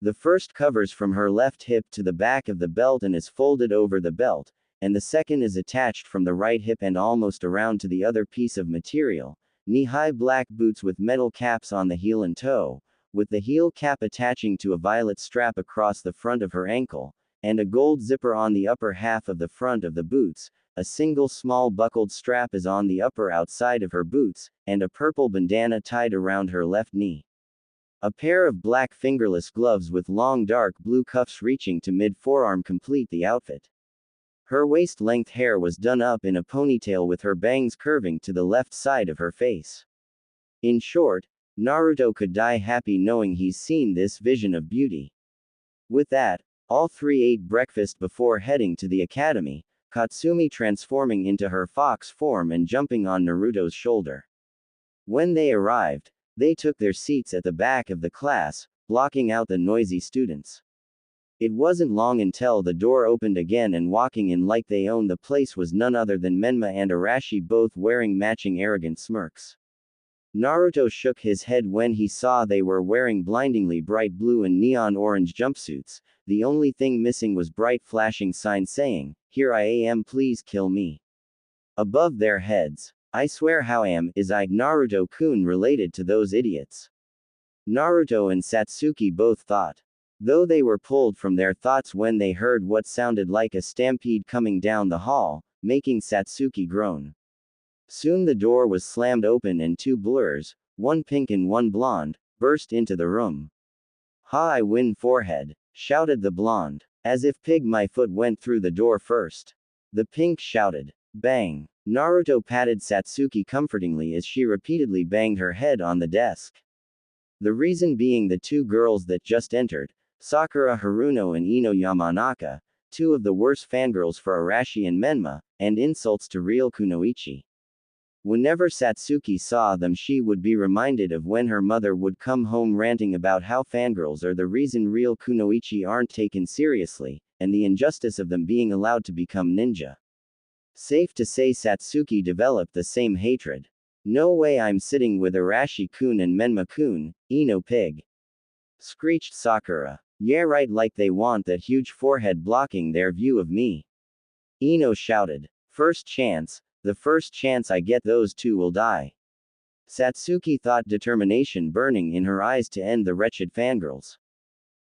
The first covers from her left hip to the back of the belt and is folded over the belt, and the second is attached from the right hip and almost around to the other piece of material. Knee-high black boots with metal caps on the heel and toe, with the heel cap attaching to a violet strap across the front of her ankle, and a gold zipper on the upper half of the front of the boots. A single small buckled strap is on the upper outside of her boots, and a purple bandana tied around her left knee. A pair of black fingerless gloves with long dark blue cuffs reaching to mid-forearm complete the outfit. Her waist-length hair was done up in a ponytail with her bangs curving to the left side of her face. In short, Naruto could die happy knowing he's seen this vision of beauty. With that, all three ate breakfast before heading to the academy, Katsumi transforming into her fox form and jumping on Naruto's shoulder. When they arrived, they took their seats at the back of the class, blocking out the noisy students. It wasn't long until the door opened again, and walking in like they owned the place was none other than Menma and Arashi, both wearing matching arrogant smirks. Naruto shook his head when he saw they were wearing blindingly bright blue and neon orange jumpsuits. The only thing missing was bright flashing signs saying, "Here I am, please kill me," above their heads. I swear, how is Naruto-kun related to those idiots? Naruto and Satsuki both thought. Though they were pulled from their thoughts when they heard what sounded like a stampede coming down the hall, making Satsuki groan. Soon the door was slammed open and 2 blurs, one pink and one blonde, burst into the room. "Ha, I win, forehead," shouted the blonde. "As if pig, my foot went through the door first." The pink shouted. Bang. Naruto patted Satsuki comfortingly as she repeatedly banged her head on the desk. The reason being the 2 girls that just entered, Sakura Haruno and Ino Yamanaka, 2 of the worst fangirls for Arashi and Menma, and insults to real Kunoichi. Whenever Satsuki saw them, she would be reminded of when her mother would come home ranting about how fangirls are the reason real Kunoichi aren't taken seriously, and the injustice of them being allowed to become ninja. Safe to say Satsuki developed the same hatred. "No way I'm sitting with Arashi-kun and Menma-kun, Ino pig," screeched Sakura. "Yeah right, like they want that huge forehead blocking their view of me," Ino shouted. The first chance I get, those 2 will die." Satsuki thought, determination burning in her eyes to end the wretched fangirls.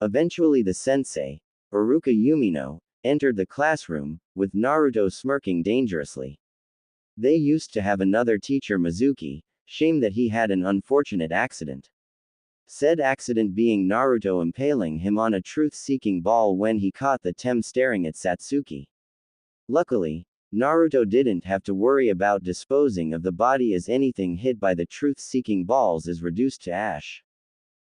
Eventually the sensei, Iruka Yumino, entered the classroom, with Naruto smirking dangerously. They used to have another teacher Mizuki, shame that he had an unfortunate accident. Said accident being Naruto impaling him on a truth-seeking ball when he caught the Tem staring at Satsuki. Luckily, Naruto didn't have to worry about disposing of the body as anything hit by the truth-seeking balls is reduced to ash.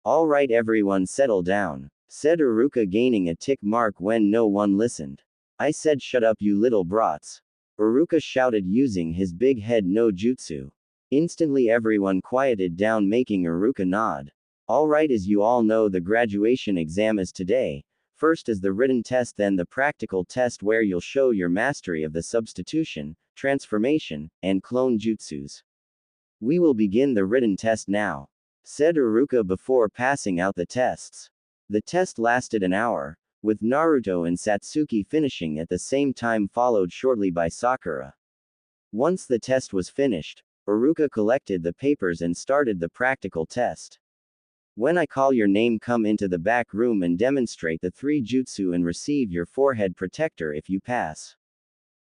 Alright everyone settle down, said Iruka gaining a tick mark when no one listened. I said shut up you little brats. Iruka shouted using his big head no jutsu. Instantly everyone quieted down making Iruka nod. Alright as you all know the graduation exam is today. First is the written test then the practical test where you'll show your mastery of the substitution, transformation, and clone jutsus. We will begin the written test now, said Iruka before passing out the tests. The test lasted an hour, with Naruto and Satsuki finishing at the same time followed shortly by Sakura. Once the test was finished, Iruka collected the papers and started the practical test. When I call your name come into the back room and demonstrate the 3 jutsu and receive your forehead protector if you pass.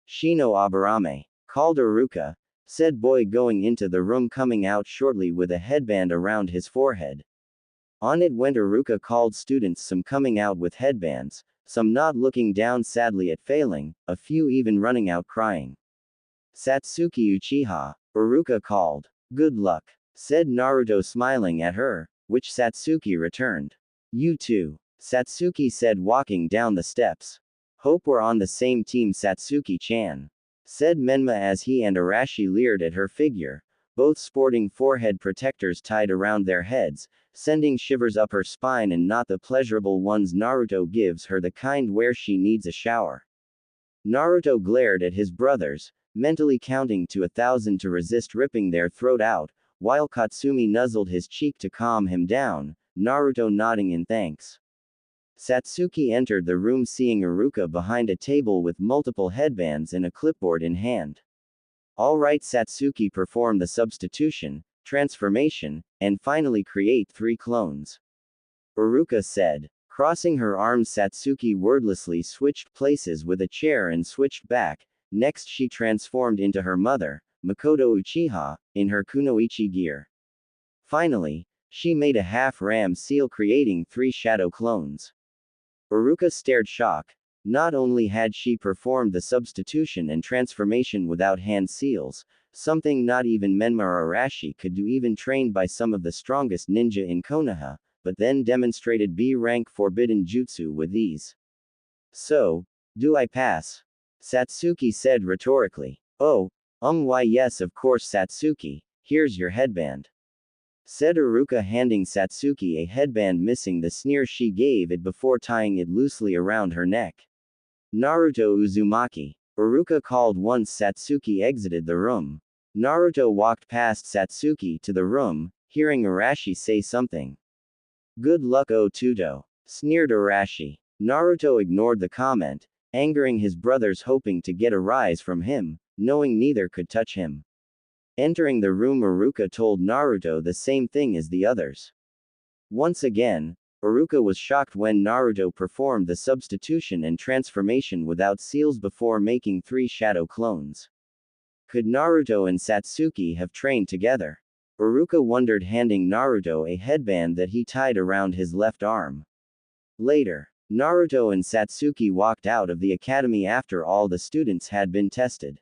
Shino Aburame, called Iruka, said boy going into the room coming out shortly with a headband around his forehead. On it went Iruka called students some coming out with headbands, some not looking down sadly at failing, a few even running out crying. Satsuki Uchiha, Iruka called. Good luck, said Naruto smiling at her, which Satsuki returned. You too, Satsuki said walking down the steps. Hope we're on the same team Satsuki-chan, said Menma as he and Arashi leered at her figure, both sporting forehead protectors tied around their heads, sending shivers up her spine and not the pleasurable ones Naruto gives her the kind where she needs a shower. Naruto glared at his brothers, mentally counting to 1,000 to resist ripping their throat out, while Katsumi nuzzled his cheek to calm him down, Naruto nodding in thanks. Satsuki entered the room seeing Iruka behind a table with multiple headbands and a clipboard in hand. Alright Satsuki perform the substitution, transformation, and finally create 3 clones. Iruka said. Crossing her arms Satsuki wordlessly switched places with a chair and switched back, next she transformed into her mother, Makoto Uchiha, in her kunoichi gear. Finally, she made a half-ram seal creating 3 shadow clones. Iruka stared shock. Not only had she performed the substitution and transformation without hand seals, something not even Menma or Arashi could do even trained by some of the strongest ninja in Konoha, but then demonstrated B-rank forbidden jutsu with ease. So, do I pass? Satsuki said rhetorically. Oh, why yes of course Satsuki, here's your headband. Said Iruka handing Satsuki a headband missing the sneer she gave it before tying it loosely around her neck. Naruto Uzumaki, Iruka called once Satsuki exited the room. Naruto walked past Satsuki to the room, hearing Arashi say something. Good luck Otuto, sneered Arashi. Naruto ignored the comment, angering his brothers hoping to get a rise from him, knowing neither could touch him. Entering the room Iruka told Naruto the same thing as the others. Once again, Iruka was shocked when Naruto performed the substitution and transformation without seals before making 3 shadow clones. Could Naruto and Satsuki have trained together? Iruka wondered handing Naruto a headband that he tied around his left arm. Later, Naruto and Satsuki walked out of the academy after all the students had been tested.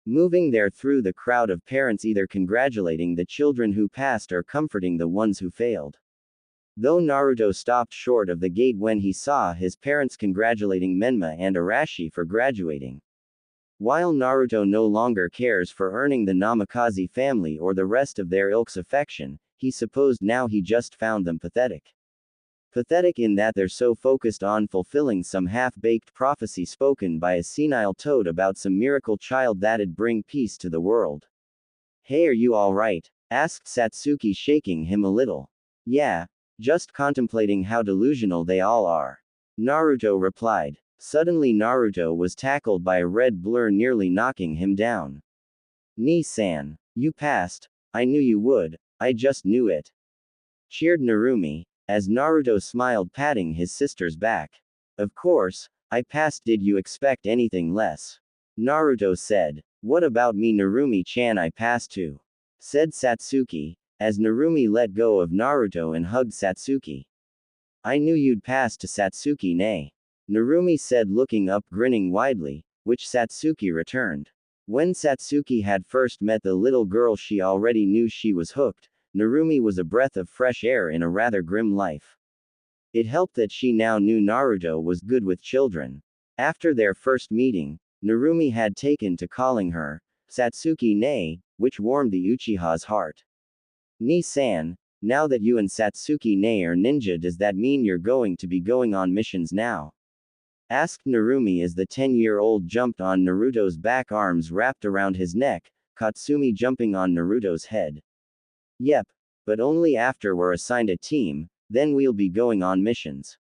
Moving there through the crowd of parents either congratulating the children who passed or comforting the ones who failed. Though Naruto stopped short of the gate when he saw his parents congratulating Menma and Arashi for graduating. While Naruto no longer cares for earning the Namikaze family or the rest of their ilk's affection, he supposed now he just found them pathetic. Pathetic in that they're so focused on fulfilling some half-baked prophecy spoken by a senile toad about some miracle child that'd bring peace to the world. Hey, are you alright? Asked Satsuki, shaking him a little. Yeah, just contemplating how delusional they all are. Naruto replied. Suddenly Naruto was tackled by a red blur nearly knocking him down. Ni-san, you passed. I knew you would, I just knew it. Cheered Narumi, as Naruto smiled patting his sister's back. Of course, I passed. Did you expect anything less? Naruto said. What about me, Narumi-chan? I passed too, said Satsuki, as Narumi let go of Naruto and hugged Satsuki. I knew you'd pass to Satsuki, nay. Narumi said, looking up, grinning widely, which Satsuki returned. When Satsuki had first met the little girl, she already knew she was hooked. Narumi was a breath of fresh air in a rather grim life. It helped that she now knew Naruto was good with children. After their first meeting, Narumi had taken to calling her Satsuki Nei, which warmed the Uchiha's heart. Ni-san, now that you and Satsuki Nei are ninja, does that mean you're going to be going on missions now? Asked Narumi as the 10-year-old jumped on Naruto's back, arms wrapped around his neck, Katsumi jumping on Naruto's head. Yep, but only after we're assigned a team, then we'll be going on missions.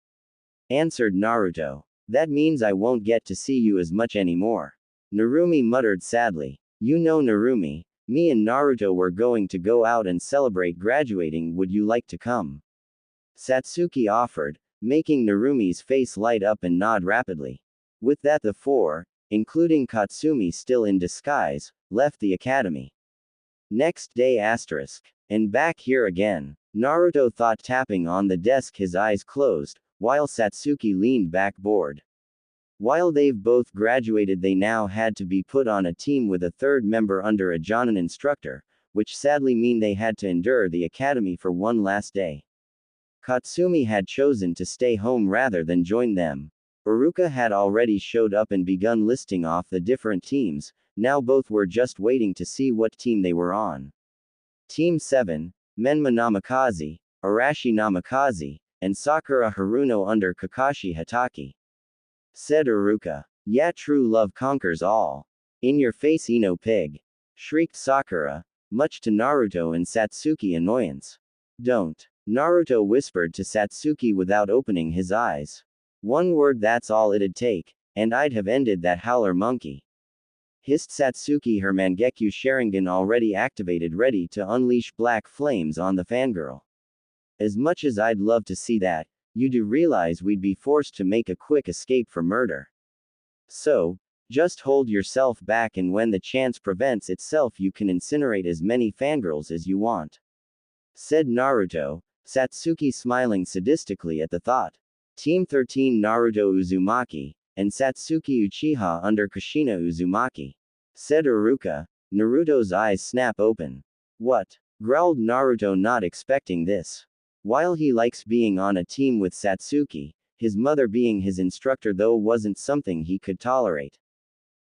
Answered Naruto. That means I won't get to see you as much anymore. Narumi muttered sadly. You know, Narumi, me and Naruto were going to go out and celebrate graduating. Would you like to come? Satsuki offered, making Narumi's face light up and nod rapidly. With that, the four, including Katsumi still in disguise, left the academy. Next day asterisk. And back here again. Naruto thought, tapping on the desk, his eyes closed, while Satsuki leaned back bored. While they've both graduated, they now had to be put on a team with a third member under a Jonin instructor, which sadly mean they had to endure the academy for one last day. Katsumi had chosen to stay home rather than join them. Iruka had already showed up and begun listing off the different teams. Now both were just waiting to see what team they were on. Team 7, Menma Namikaze, Arashi Namikaze, and Sakura Haruno under Kakashi Hatake. Said Iruka. Yeah, true love conquers all. In your face, Ino pig. Shrieked Sakura, much to Naruto and Satsuki annoyance. Don't. Naruto whispered to Satsuki without opening his eyes. One word, that's all it'd take, and I'd have ended that howler monkey. Hissed Satsuki, her Mangekyo Sharingan already activated, ready to unleash black flames on the fangirl. As much as I'd love to see that, you do realize we'd be forced to make a quick escape for murder. So, just hold yourself back, and when the chance presents itself, you can incinerate as many fangirls as you want. Said Naruto, Satsuki smiling sadistically at the thought. Team 13, Naruto Uzumaki, and Satsuki Uchiha under Kushina Uzumaki. Said Iruka. Naruto's eyes snap open. What? Growled Naruto, not expecting this. While he likes being on a team with Satsuki, his mother being his instructor though wasn't something he could tolerate.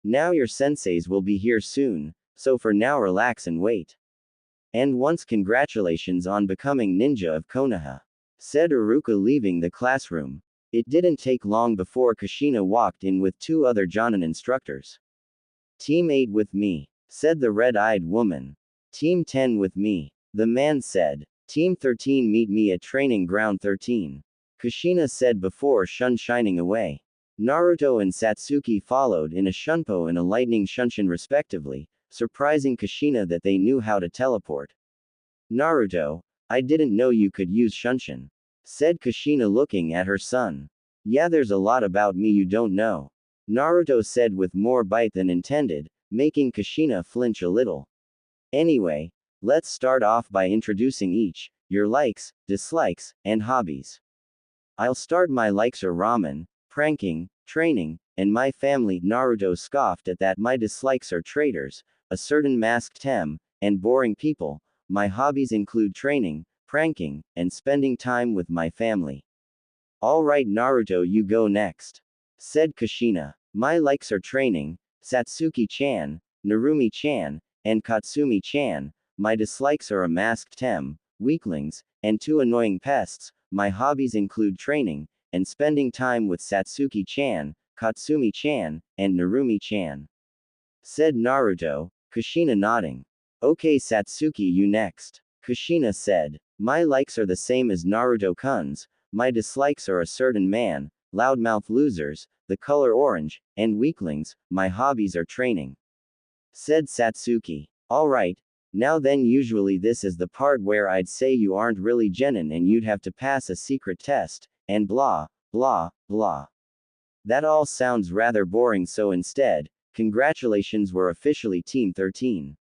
Now your senseis will be here soon, so for now relax and wait. And once congratulations on becoming ninja of Konoha. Said Iruka, leaving the classroom. It didn't take long before Kushina walked in with two other Jonin instructors. Team 8 with me, said the red-eyed woman. Team 10 with me, the man said. Team 13, meet me at training ground 13. Kushina said before shining away. Naruto and Satsuki followed in a Shunpo and a lightning Shunshin respectively, surprising Kushina that they knew how to teleport. Naruto, I didn't know you could use Shunshin. Said Kushina, looking at her son. Yeah, there's a lot about me you don't know. Naruto said with more bite than intended, making Kushina flinch a little. Anyway, let's start off by introducing each, your likes, dislikes, and hobbies. I'll start. My likes are ramen, pranking, training, and my family. Naruto scoffed at that. My dislikes are traitors, a certain masked tem, and boring people. My hobbies include training, pranking, and spending time with my family. Alright Naruto, you go next. Said Kushina. My likes are training, Satsuki-chan, Narumi-chan, and Katsumi-chan. My dislikes are a masked tem, weaklings, and two annoying pests. My hobbies include training, and spending time with Satsuki-chan, Katsumi-chan, and Narumi-chan. Said Naruto, Kushina nodding. Okay Satsuki, you next. Kushina said. My likes are the same as Naruto-kun's. My dislikes are a certain man, loudmouth losers, the color orange, and weaklings. My hobbies are training. Said Satsuki. Alright. Now then, usually this is the part where I'd say you aren't really genin and you'd have to pass a secret test, and blah, blah, blah. That all sounds rather boring, so instead, congratulations, we're officially Team 13.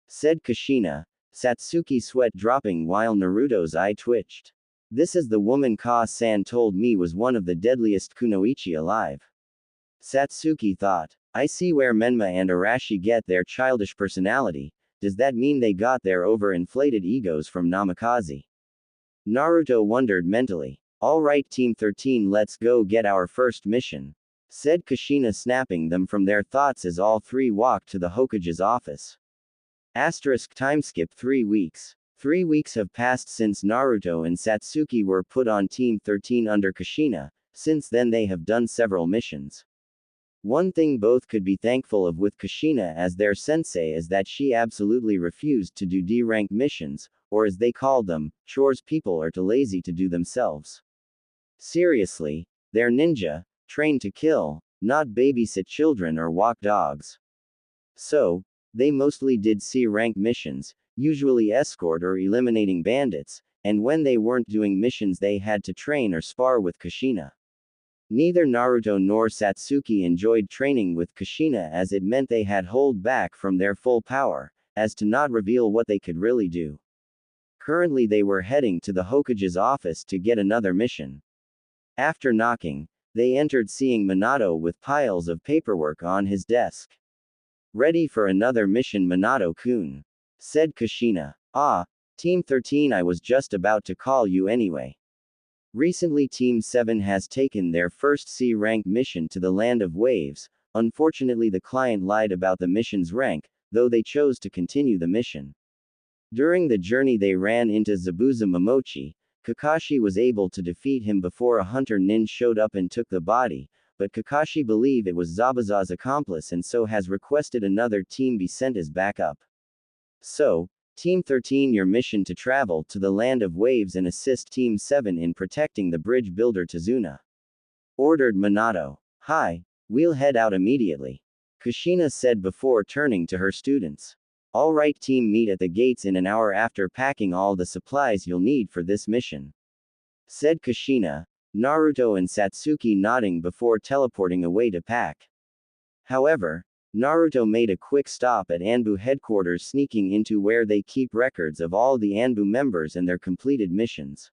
Said Kushina, Satsuki sweat dropping while Naruto's eye twitched. This is the woman Ka-san told me was one of the deadliest kunoichi alive. Satsuki thought. I see where Menma and Arashi get their childish personality. Does that mean they got their overinflated egos from Namikaze? Naruto wondered mentally. Alright Team 13, let's go get our first mission. Said Kushina, snapping them from their thoughts as all three walked to the Hokage's office. Timeskip 3 weeks. 3 weeks have passed since Naruto and Satsuki were put on Team 13 under Kushina. Since then they have done several missions. One thing both could be thankful of with Kushina as their sensei is that she absolutely refused to do D-rank missions, or as they called them, chores people are too lazy to do themselves. Seriously, they're ninja, trained to kill, not babysit children or walk dogs. So, they mostly did C-rank missions, usually escort or eliminating bandits, and when they weren't doing missions they had to train or spar with Kushina. Neither Naruto nor Satsuki enjoyed training with Kushina as it meant they had hold back from their full power, as to not reveal what they could really do. Currently they were heading to the Hokage's office to get another mission. After knocking, they entered seeing Minato with piles of paperwork on his desk. Ready for another mission, Minato-kun, said Kushina. Ah, Team 13, I was just about to call you anyway. Recently Team 7 has taken their first C-rank mission to the Land of Waves. Unfortunately the client lied about the mission's rank, though they chose to continue the mission. During the journey they ran into Zabuza Momochi. Kakashi was able to defeat him before a hunter nin showed up and took the body, but Kakashi believed it was Zabuza's accomplice and so has requested another team be sent as backup. So, Team 13, your mission to travel to the Land of Waves and assist Team 7 in protecting the bridge builder Tazuna. Ordered Minato. Hi, we'll head out immediately. Kushina said before turning to her students. Alright team, meet at the gates in an hour after packing all the supplies you'll need for this mission. Said Kushina, Naruto and Satsuki nodding before teleporting away to pack. However, Naruto made a quick stop at Anbu headquarters, sneaking into where they keep records of all the Anbu members and their completed missions.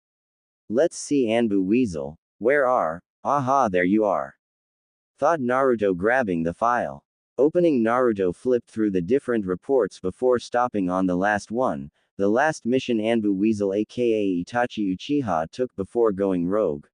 Let's see Anbu Weasel, where are, aha there you are. Thought Naruto, grabbing the file. Opening, Naruto flipped through the different reports before stopping on the last one, the last mission Anbu Weasel aka Itachi Uchiha took before going rogue.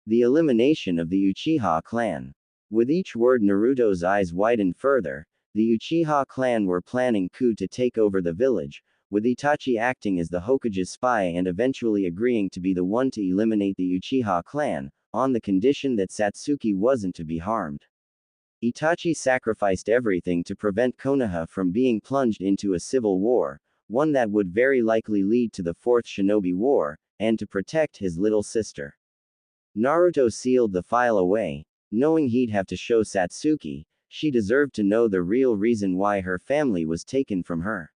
The elimination of the Uchiha clan. With each word Naruto's eyes widened further. The Uchiha clan were planning coup to take over the village, with Itachi acting as the Hokage's spy and eventually agreeing to be the one to eliminate the Uchiha clan, on the condition that Satsuki wasn't to be harmed. Itachi sacrificed everything to prevent Konoha from being plunged into a civil war, one that would very likely lead to the Fourth Shinobi War, and to protect his little sister. Naruto sealed the file away, knowing he'd have to show Satsuki, she deserved to know the real reason why her family was taken from her.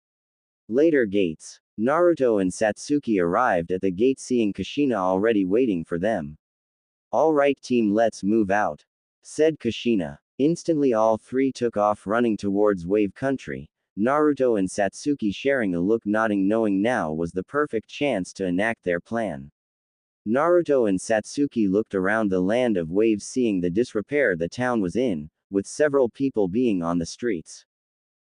Later gates. Naruto and Satsuki arrived at the gate, seeing Kushina already waiting for them. Alright team, let's move out, said Kushina. Instantly all three took off running towards Wave Country, Naruto and Satsuki sharing a look, nodding, knowing now was the perfect chance to enact their plan. Naruto and Satsuki looked around the Land of Waves, seeing the disrepair the town was in, with several people being on the streets.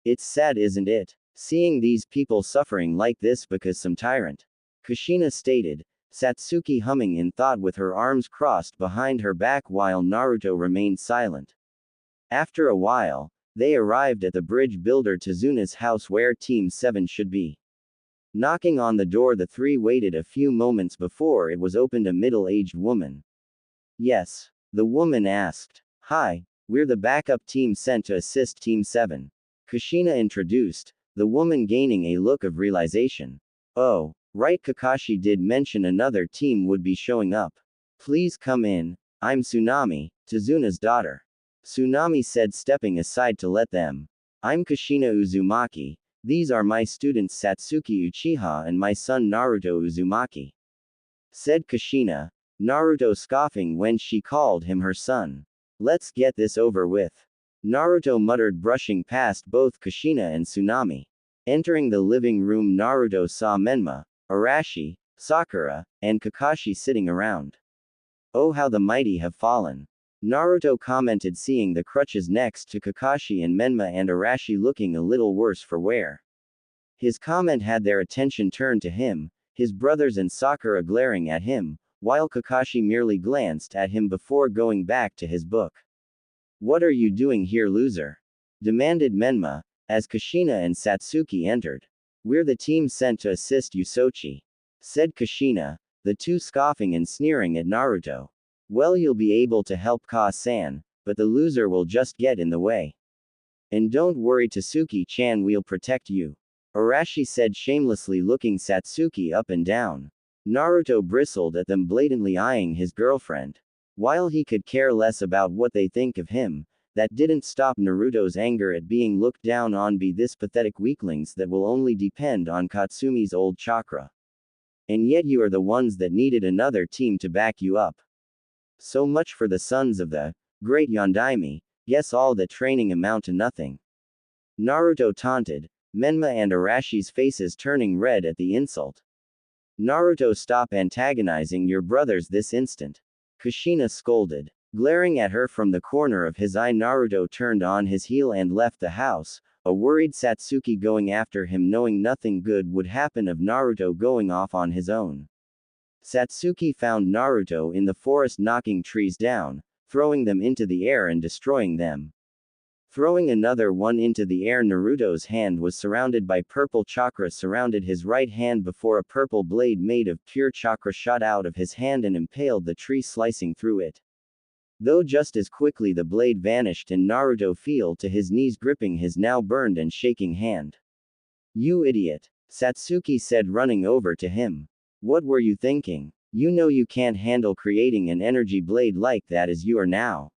It's sad, isn't it? Seeing these people suffering like this because some tyrant. Kushina stated, Satsuki humming in thought with her arms crossed behind her back while Naruto remained silent. After a while, they arrived at the bridge builder Tazuna's house where Team 7 should be. Knocking on the door, the three waited a few moments before it was opened. A middle-aged woman. Yes, the woman asked. Hi, we're the backup team sent to assist Team 7. Kushina introduced, the woman gaining a look of realization. Oh, right, Kakashi did mention another team would be showing up. Please come in, I'm Tsunami, Tazuna's daughter. Tsunami said, stepping aside to let them. I'm Kushina Uzumaki. These are my students Satsuki Uchiha and my son Naruto Uzumaki. Said Kushina, Naruto scoffing when she called him her son. Let's get this over with. Naruto muttered, brushing past both Kushina and Tsunami. Entering the living room, Naruto saw Menma, Arashi, Sakura, and Kakashi sitting around. Oh, how the mighty have fallen. Naruto commented, seeing the crutches next to Kakashi and Menma and Arashi looking a little worse for wear. His comment had their attention turned to him, his brothers and Sakura glaring at him, while Kakashi merely glanced at him before going back to his book. What are you doing here, loser? Demanded Menma, as Kushina and Satsuki entered. We're the team sent to assist Yusochi, said Kushina, the two scoffing and sneering at Naruto. Well, you'll be able to help Ka-san, but the loser will just get in the way. And don't worry, Tasuki-chan, we'll protect you, Arashi said, shamelessly looking Satsuki up and down. Naruto bristled at them, blatantly eyeing his girlfriend. While he could care less about what they think of him, that didn't stop Naruto's anger at being looked down on by this pathetic weaklings that will only depend on Katsumi's old chakra. And yet you are the ones that needed another team to back you up. So much for the sons of the great Yondaime, guess all that training amount to nothing. Naruto taunted, Menma and Arashi's faces turning red at the insult. Naruto, stop antagonizing your brothers this instant, Kushina scolded. Glaring at her from the corner of his eye, Naruto turned on his heel and left the house, a worried Satsuki going after him, knowing nothing good would happen of Naruto going off on his own. Satsuki found Naruto in the forest, knocking trees down, throwing them into the air and destroying them. Throwing another one into the air, Naruto's hand was surrounded by purple chakra surrounded his right hand before a purple blade made of pure chakra shot out of his hand and impaled the tree, slicing through it. Though just as quickly the blade vanished and Naruto fell to his knees, gripping his now burned and shaking hand. You idiot, Satsuki said, running over to him. What were you thinking? You know you can't handle creating an energy blade like that as you are now.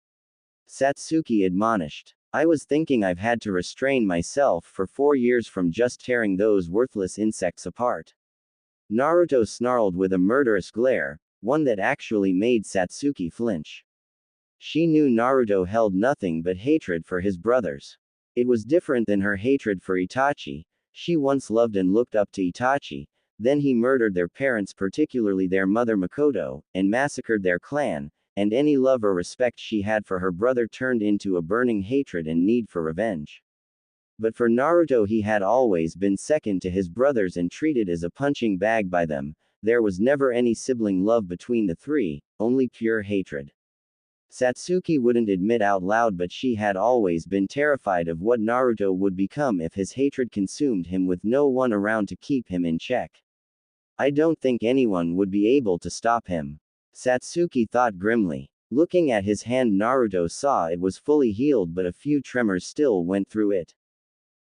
Satsuki admonished. I was thinking I've had to restrain myself for 4 years from just tearing those worthless insects apart. Naruto snarled with a murderous glare, one that actually made Satsuki flinch. She knew Naruto held nothing but hatred for his brothers. It was different than her hatred for Itachi. She once loved and looked up to Itachi, then he murdered their parents, particularly their mother Makoto, and massacred their clan, and any love or respect she had for her brother turned into a burning hatred and need for revenge. But for Naruto, he had always been second to his brothers and treated as a punching bag by them. There was never any sibling love between the three, only pure hatred. Satsuki wouldn't admit out loud, but she had always been terrified of what Naruto would become if his hatred consumed him with no one around to keep him in check. I don't think anyone would be able to stop him, Satsuki thought grimly. Looking at his hand, Naruto saw it was fully healed, but a few tremors still went through it.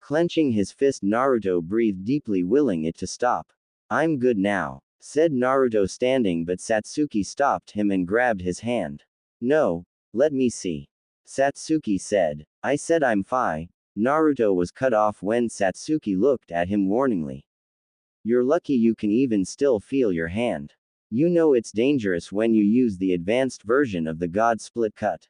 Clenching his fist, Naruto breathed deeply, willing it to stop. I'm good now, said Naruto, standing, but Satsuki stopped him and grabbed his hand. No, let me see, Satsuki said. I said I'm fine. Naruto was cut off when Satsuki looked at him warningly. You're lucky you can even still feel your hand. You know it's dangerous when you use the advanced version of the God Split Cut,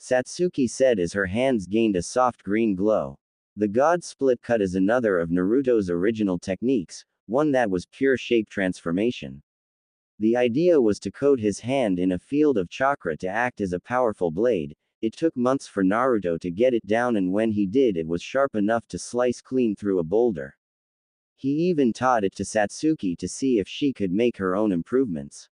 Satsuki said as her hands gained a soft green glow. The God Split Cut is another of Naruto's original techniques, one that was pure shape transformation. The idea was to coat his hand in a field of chakra to act as a powerful blade. It took months for Naruto to get it down, and when he did, it was sharp enough to slice clean through a boulder. He even taught it to Satsuki to see if she could make her own improvements.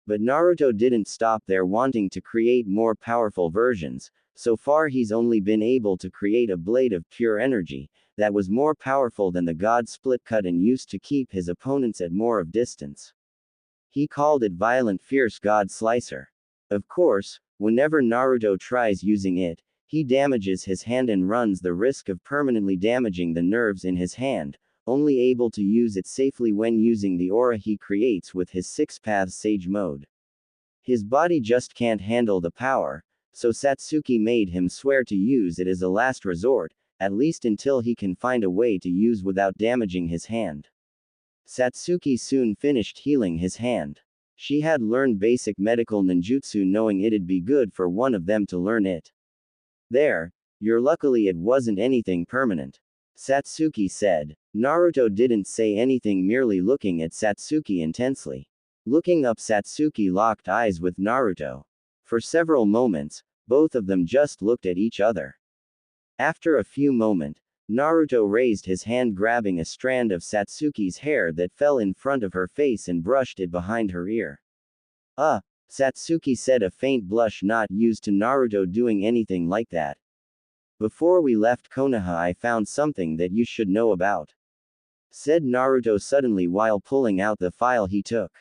But Naruto didn't stop there, wanting to create more powerful versions. So far he's only been able to create a blade of pure energy that was more powerful than the God Split Cut and used to keep his opponents at more of distance. He called it Violent Fierce God Slicer. Of course, whenever Naruto tries using it, he damages his hand and runs the risk of permanently damaging the nerves in his hand, only able to use it safely when using the aura he creates with his Six Paths Sage mode. His body just can't handle the power, so Satsuki made him swear to use it as a last resort, at least until he can find a way to use without damaging his hand. Satsuki soon finished healing his hand. She had learned basic medical ninjutsu knowing it'd be good for one of them to learn it. There, you're luckily it wasn't anything permanent. Satsuki said. Naruto didn't say anything, merely looking at Satsuki intensely. Looking up, Satsuki locked eyes with Naruto. For several moments, both of them just looked at each other. After a few moments, Naruto raised his hand, grabbing a strand of Satsuki's hair that fell in front of her face and brushed it behind her ear. Satsuki said, a faint blush not used to Naruto doing anything like that. Before we left Konoha, I found something that you should know about, said Naruto suddenly while pulling out the file he took.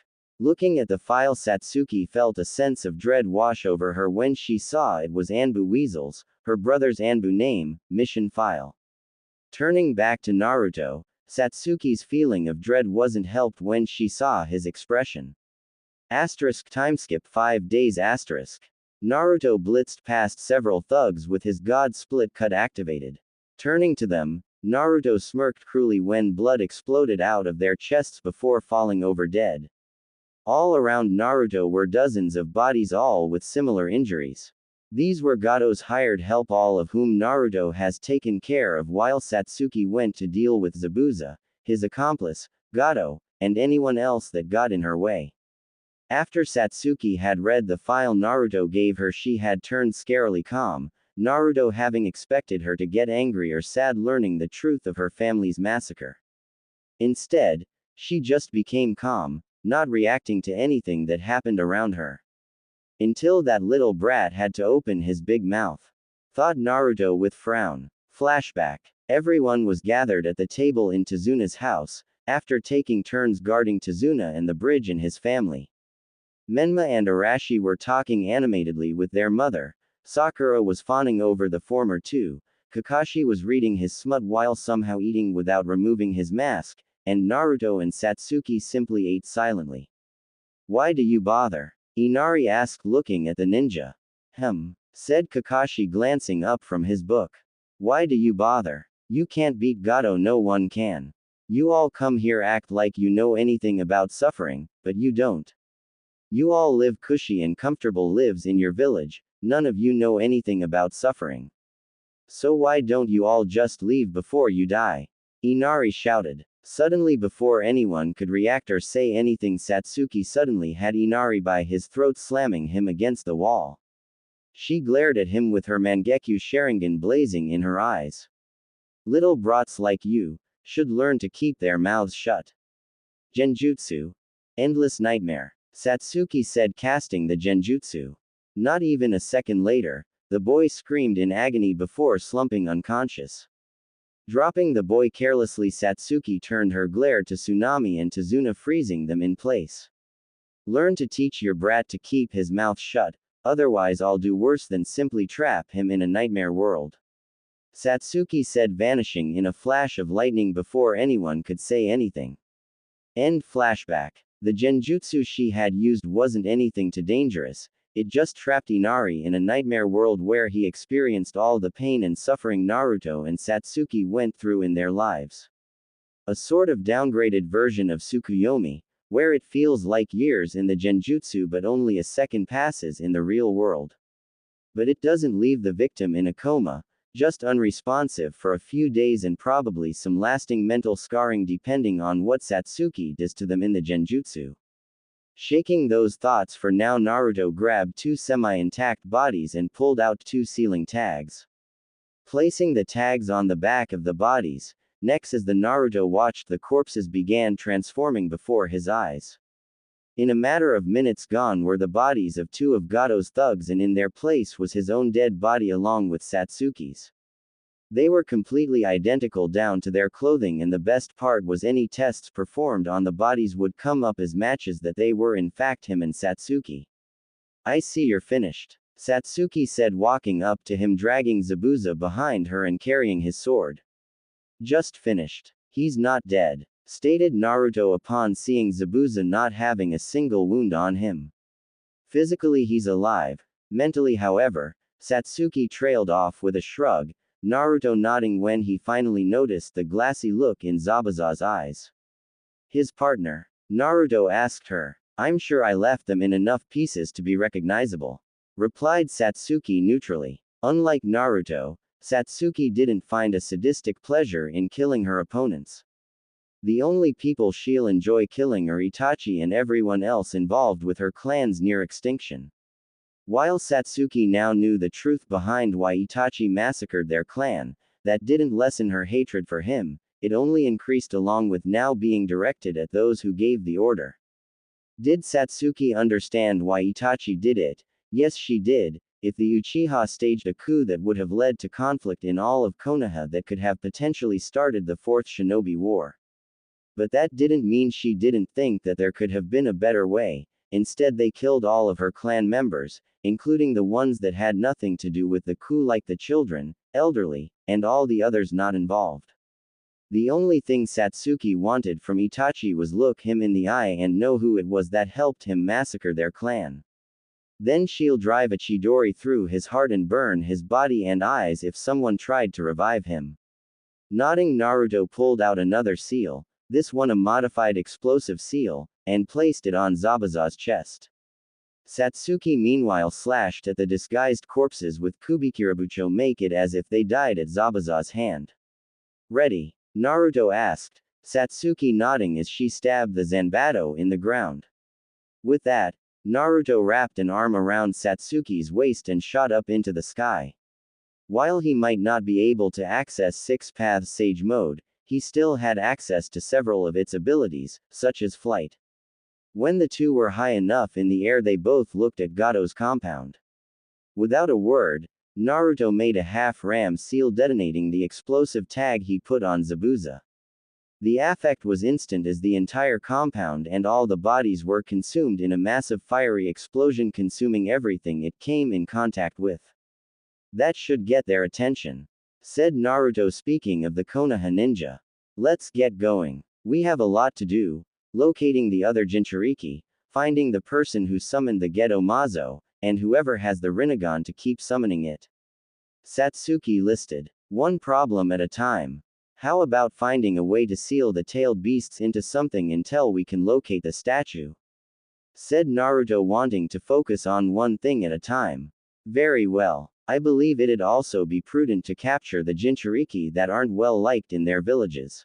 Looking at the file, Satsuki felt a sense of dread wash over her when she saw it was Anbu Weasel's, her brother's Anbu name, mission file. Turning back to Naruto, Satsuki's feeling of dread wasn't helped when she saw his expression. Timeskip 5 days. Naruto blitzed past several thugs with his God Split Cut activated. Turning to them, Naruto smirked cruelly when blood exploded out of their chests before falling over dead. All around Naruto were dozens of bodies, all with similar injuries. These were Gado's hired help, all of whom Naruto has taken care of while Satsuki went to deal with Zabuza, his accomplice, Gado, and anyone else that got in her way. After Satsuki had read the file Naruto gave her, she had turned scarily calm, Naruto having expected her to get angry or sad learning the truth of her family's massacre. Instead, she just became calm, not reacting to anything that happened around her. Until that little brat had to open his big mouth, thought Naruto with frown. Flashback. Everyone was gathered at the table in Tezuna's house, after taking turns guarding Tezuna and the bridge and his family. Menma and Arashi were talking animatedly with their mother, Sakura was fawning over the former two, Kakashi was reading his smut while somehow eating without removing his mask, and Naruto and Satsuki simply ate silently. Why do you bother? Inari asked, looking at the ninja. Said Kakashi, glancing up from his book. Why do you bother? You can't beat Gado, no one can. You all come here act like you know anything about suffering, but you don't. You all live cushy and comfortable lives in your village, none of you know anything about suffering. So why don't you all just leave before you die? Inari shouted. Suddenly, before anyone could react or say anything, Satsuki suddenly had Inari by his throat, slamming him against the wall. She glared at him with her Mangekyo Sharingan blazing in her eyes. Little brats like you should learn to keep their mouths shut. Genjutsu. Endless nightmare. Satsuki said, casting the genjutsu. Not even a second later, the boy screamed in agony before slumping unconscious. Dropping the boy carelessly, Satsuki turned her glare to Tsunami and Tezuna, freezing them in place. Learn to teach your brat to keep his mouth shut, otherwise I'll do worse than simply trap him in a nightmare world. Satsuki said, vanishing in a flash of lightning before anyone could say anything. End flashback. The genjutsu she had used wasn't anything too dangerous, it just trapped Inari in a nightmare world where he experienced all the pain and suffering Naruto and Satsuki went through in their lives. A sort of downgraded version of Tsukuyomi, where it feels like years in the genjutsu but only a second passes in the real world. But it doesn't leave the victim in a coma, just unresponsive for a few days and probably some lasting mental scarring depending on what Satsuki does to them in the genjutsu. Shaking those thoughts for now, Naruto grabbed 2 semi-intact bodies and pulled out 2 sealing tags. Placing the tags on the back of the bodies, next as the Naruto watched, the corpses began transforming before his eyes. In a matter of minutes, gone were the bodies of 2 of Gado's thugs, and in their place was his own dead body along with Satsuki's. They were completely identical down to their clothing, and the best part was any tests performed on the bodies would come up as matches that they were in fact him and Satsuki. I see you're finished, Satsuki said, walking up to him, dragging Zabuza behind her and carrying his sword. Just finished. He's not dead, stated Naruto upon seeing Zabuza not having a single wound on him. Physically he's alive, mentally however, Satsuki trailed off with a shrug, Naruto nodding when he finally noticed the glassy look in Zabuza's eyes. His partner? Naruto asked her. I'm sure I left them in enough pieces to be recognizable, replied Satsuki neutrally. Unlike Naruto, Satsuki didn't find a sadistic pleasure in killing her opponents. The only people she'll enjoy killing are Itachi and everyone else involved with her clan's near extinction. While Satsuki now knew the truth behind why Itachi massacred their clan, that didn't lessen her hatred for him, it only increased along with now being directed at those who gave the order. Did Satsuki understand why Itachi did it? Yes, she did. If the Uchiha staged a coup that would have led to conflict in all of Konoha that could have potentially started the Fourth Shinobi War. But that didn't mean she didn't think that there could have been a better way. Instead, they killed all of her clan members, including the ones that had nothing to do with the coup, like the children, elderly, and all the others not involved. The only thing Satsuki wanted from Itachi was look him in the eye and know who it was that helped him massacre their clan. Then she'll drive a Chidori through his heart and burn his body and eyes if someone tried to revive him. Nodding, Naruto pulled out another seal, this one a modified explosive seal, and placed it on Zabuza's chest. Satsuki meanwhile slashed at the disguised corpses with Kubikirabucho, make it as if they died at Zabuza's hand. Ready? Naruto asked, Satsuki nodding as she stabbed the Zanbato in the ground. With that, Naruto wrapped an arm around Satsuki's waist and shot up into the sky. While he might not be able to access Six Paths Sage Mode, he still had access to several of its abilities, such as flight. When the two were high enough in the air, they both looked at Gato's compound. Without a word, Naruto made a half-ram seal, detonating the explosive tag he put on Zabuza. The effect was instant as the entire compound and all the bodies were consumed in a massive fiery explosion, consuming everything it came in contact with. That should get their attention, said Naruto, speaking of the Konoha ninja. Let's get going. We have a lot to do, locating the other Jinchuriki, finding the person who summoned the Gedo Mazo, and whoever has the Rinnegan to keep summoning it. Satsuki listed. One problem at a time. How about finding a way to seal the tailed beasts into something until we can locate the statue? Said Naruto, wanting to focus on one thing at a time. Very well. I believe it'd also be prudent to capture the Jinchuriki that aren't well liked in their villages.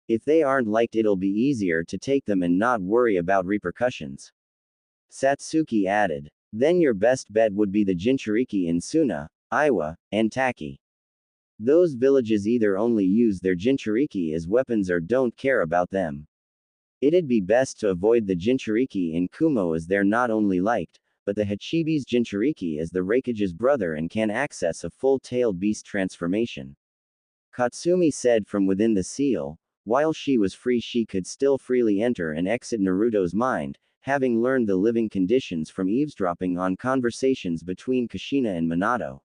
If they aren't liked, it'll be easier to take them and not worry about repercussions. Satsuki added. Then your best bet would be the Jinchuriki in Suna, Iwa, and Taki. Those villages either only use their Jinchuriki as weapons or don't care about them. It'd be best to avoid the Jinchuriki in Kumo, as they're not only liked, but the Hachibi's Jinchuriki is the Raikage's brother and can access a full-tailed beast transformation. Katsumi said from within the seal. While she was free, she could still freely enter and exit Naruto's mind, having learned the living conditions from eavesdropping on conversations between Kushina and Minato.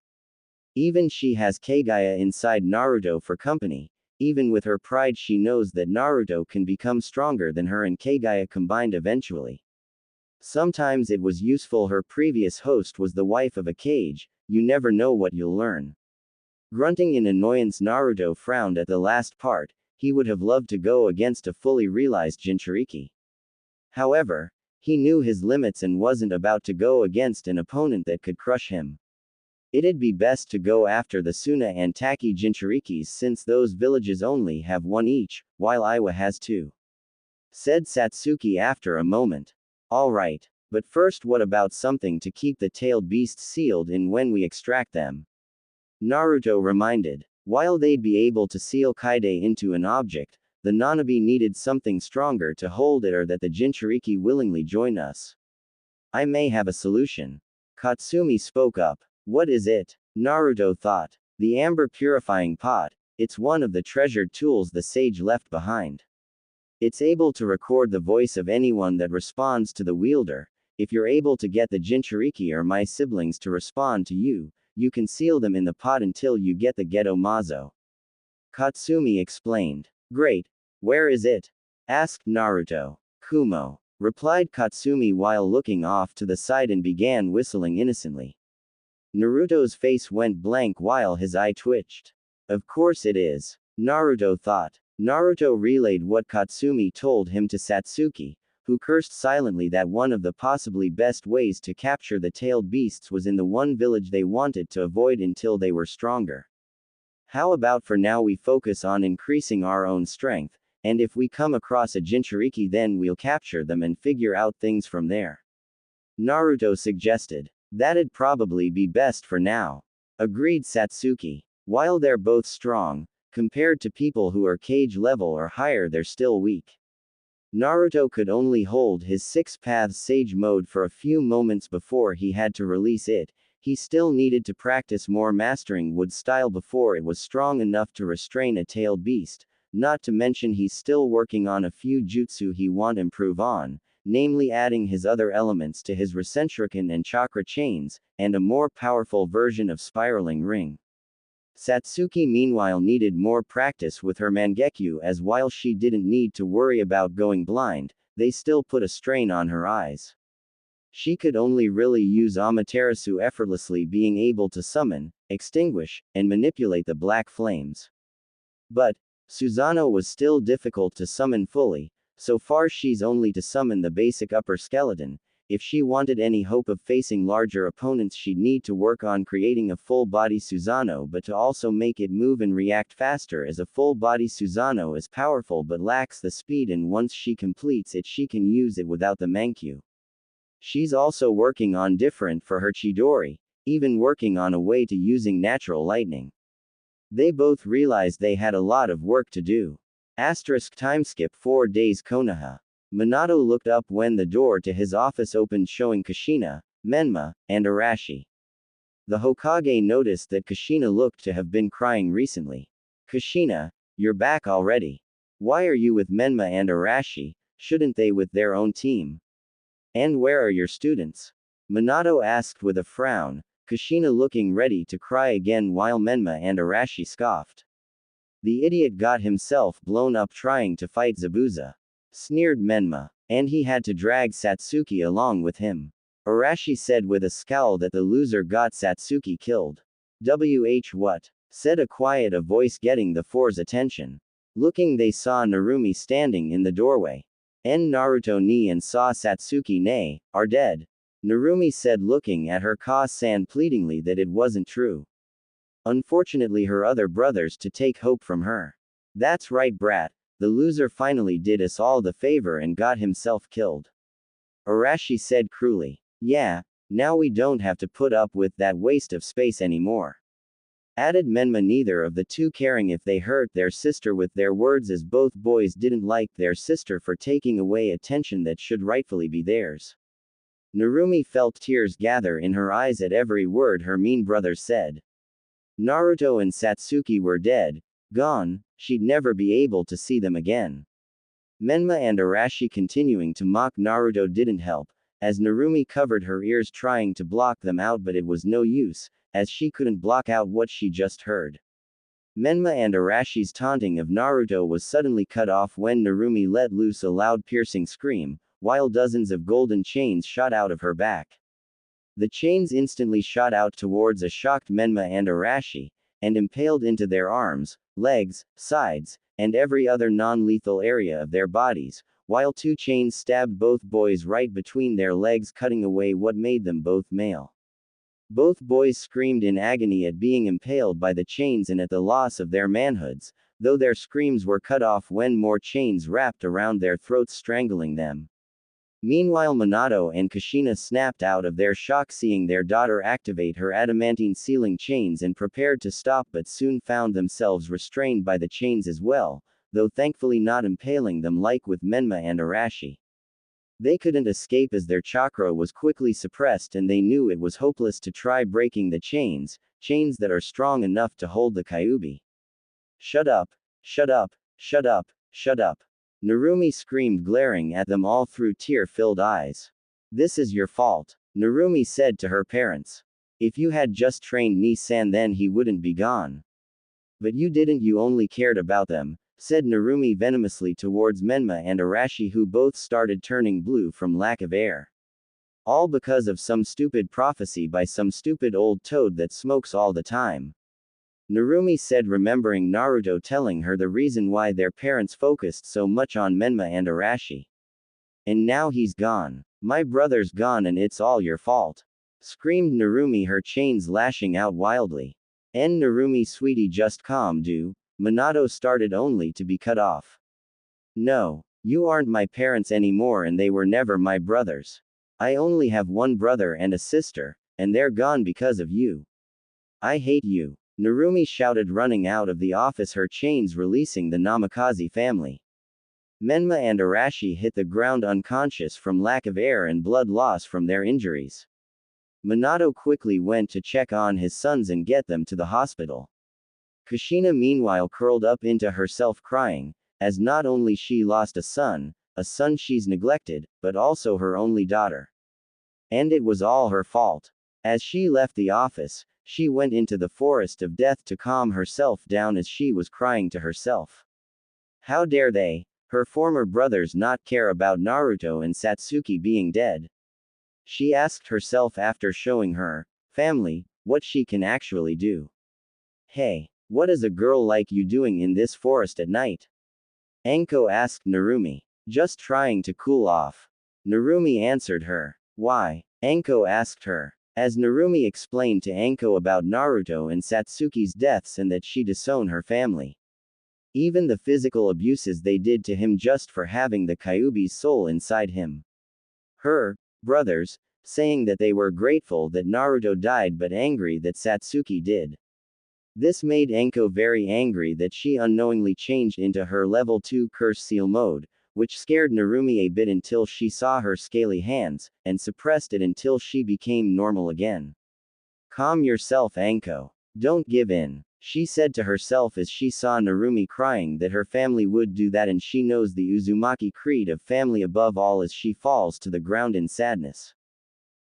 Even she has Kagaya inside Naruto for company. Even with her pride, she knows that Naruto can become stronger than her and Kagaya combined eventually. Sometimes it was useful. Her previous host was the wife of a Kage. You never know what you'll learn. Grunting in annoyance, Naruto frowned at the last part. He would have loved to go against a fully realized Jinchuriki. However, he knew his limits and wasn't about to go against an opponent that could crush him. It'd be best to go after the Suna and Taki Jinchurikis, since those villages only have one each, while Iwa has two. Said Satsuki after a moment. Alright, but first, what about something to keep the tailed beasts sealed in when we extract them? Naruto reminded. While they'd be able to seal Kaide into an object, the Nanabi needed something stronger to hold it, or that the Jinchuriki willingly join us. I may have a solution. Katsumi spoke up. What is it? Naruto thought. The amber purifying pot. It's one of the treasured tools the sage left behind. It's able to record the voice of anyone that responds to the wielder. If you're able to get the Jinchuriki or my siblings to respond to you, you can seal them in the pot until you get the Gedo Mazo. Katsumi explained. Great. Where is it? Asked Naruto. Kumo, replied Katsumi while looking off to the side and began whistling innocently. Naruto's face went blank while his eye twitched. Of course it is. Naruto thought. Naruto relayed what Katsumi told him to Satsuki, who cursed silently that one of the possibly best ways to capture the tailed beasts was in the one village they wanted to avoid until they were stronger. How about for now we focus on increasing our own strength, and if we come across a Jinchuriki then we'll capture them and figure out things from there. Naruto suggested. That'd probably be best for now. Agreed Satsuki. While they're both strong, compared to people who are cage level or higher they're still weak. Naruto could only hold his Six Paths Sage mode for a few moments before he had to release it. He still needed to practice more mastering wood style before it was strong enough to restrain a tailed beast, not to mention he's still working on a few jutsu he want improve on, namely adding his other elements to his Rasenshuriken and chakra chains, and a more powerful version of spiraling ring. Satsuki meanwhile needed more practice with her Mangekyo as while she didn't need to worry about going blind, they still put a strain on her eyes. She could only really use Amaterasu effortlessly being able to summon, extinguish, and manipulate the black flames. But, Susanoo was still difficult to summon fully, so far she's only to summon the basic upper skeleton. If she wanted any hope of facing larger opponents she'd need to work on creating a full-body Susanoo but to also make it move and react faster as a full-body Susanoo is powerful but lacks the speed and once she completes it she can use it without the Mangekyo. She's also working on different for her Chidori, even working on a way to using natural lightning. They both realized they had a lot of work to do. Timeskip 4 days Konoha. Minato looked up when the door to his office opened showing Kushina, Menma, and Arashi. The Hokage noticed that Kushina looked to have been crying recently. Kushina, you're back already. Why are you with Menma and Arashi, shouldn't they with their own team? And where are your students? Minato asked with a frown, Kushina looking ready to cry again while Menma and Arashi scoffed. The idiot got himself blown up trying to fight Zabuza. Sneered Menma. And he had to drag Satsuki along with him. Arashi said with a scowl that the loser got Satsuki killed. What? Said a quiet voice getting the four's attention. Looking they saw Narumi standing in the doorway. Naruto ni and saw Satsuki ne, are dead. Narumi said looking at her Ka-san pleadingly that it wasn't true. Unfortunately her other brothers to take hope from her. That's right brat, the loser finally did us all the favor and got himself killed. Arashi said cruelly. Yeah, now we don't have to put up with that waste of space anymore. Added Menma neither of the two caring if they hurt their sister with their words as both boys didn't like their sister for taking away attention that should rightfully be theirs. Narumi felt tears gather in her eyes at every word her mean brothers said. Naruto and Satsuki were dead, gone, she'd never be able to see them again. Menma and Arashi continuing to mock Naruto didn't help, as Narumi covered her ears trying to block them out but it was no use, as she couldn't block out what she just heard. Menma and Arashi's taunting of Naruto was suddenly cut off when Narumi let loose a loud piercing scream, while dozens of golden chains shot out of her back. The chains instantly shot out towards a shocked Menma and Arashi, and impaled into their arms, legs, sides, and every other non-lethal area of their bodies, while two chains stabbed both boys right between their legs cutting away what made them both male. Both boys screamed in agony at being impaled by the chains and at the loss of their manhoods, though their screams were cut off when more chains wrapped around their throats strangling them. Meanwhile Minato and Kushina snapped out of their shock seeing their daughter activate her adamantine sealing chains and prepared to stop but soon found themselves restrained by the chains as well, though thankfully not impaling them like with Menma and Arashi. They couldn't escape as their chakra was quickly suppressed and they knew it was hopeless to try breaking the chains that are strong enough to hold the Kyuubi. Shut up, shut up, shut up, shut up. Narumi screamed glaring at them all through tear-filled eyes. This is your fault, Narumi said to her parents. If you had just trained Ni-san then he wouldn't be gone. But you didn't, you only cared about them, said Narumi venomously towards Menma and Arashi who both started turning blue from lack of air. All because of some stupid prophecy by some stupid old toad that smokes all the time. Narumi said remembering Naruto telling her the reason why their parents focused so much on Menma and Arashi. And now he's gone. My brother's gone and it's all your fault. Screamed Narumi, her chains lashing out wildly. Narumi sweetie, just calm do. Minato started only to be cut off. No. You aren't my parents anymore and they were never my brothers. I only have one brother and a sister, and they're gone because of you. I hate you. Narumi shouted, running out of the office, her chains releasing the Namikaze family. Menma and Arashi hit the ground unconscious from lack of air and blood loss from their injuries. Minato quickly went to check on his sons and get them to the hospital. Kushina meanwhile curled up into herself crying, as not only she lost a son she's neglected, but also her only daughter. And it was all her fault. As she left the office, she went into the forest of death to calm herself down as she was crying to herself. How dare they, her former brothers, not care about Naruto and Satsuki being dead? She asked herself after showing her family what she can actually do. Hey, what is a girl like you doing in this forest at night? Anko asked Narumi. Just trying to cool off. Narumi answered her. Why? Anko asked her. As Narumi explained to Anko about Naruto and Satsuki's deaths and that she disowned her family. Even the physical abuses they did to him just for having the Kyuubi's soul inside him. Her brothers, saying that they were grateful that Naruto died but angry that Satsuki did. This made Anko very angry that she unknowingly changed into her level 2 curse seal mode, which scared Narumi a bit until she saw her scaly hands, and suppressed it until she became normal again. Calm yourself, Anko. Don't give in, she said to herself as she saw Narumi crying that her family would do that, and she knows the Uzumaki creed of family above all as she falls to the ground in sadness.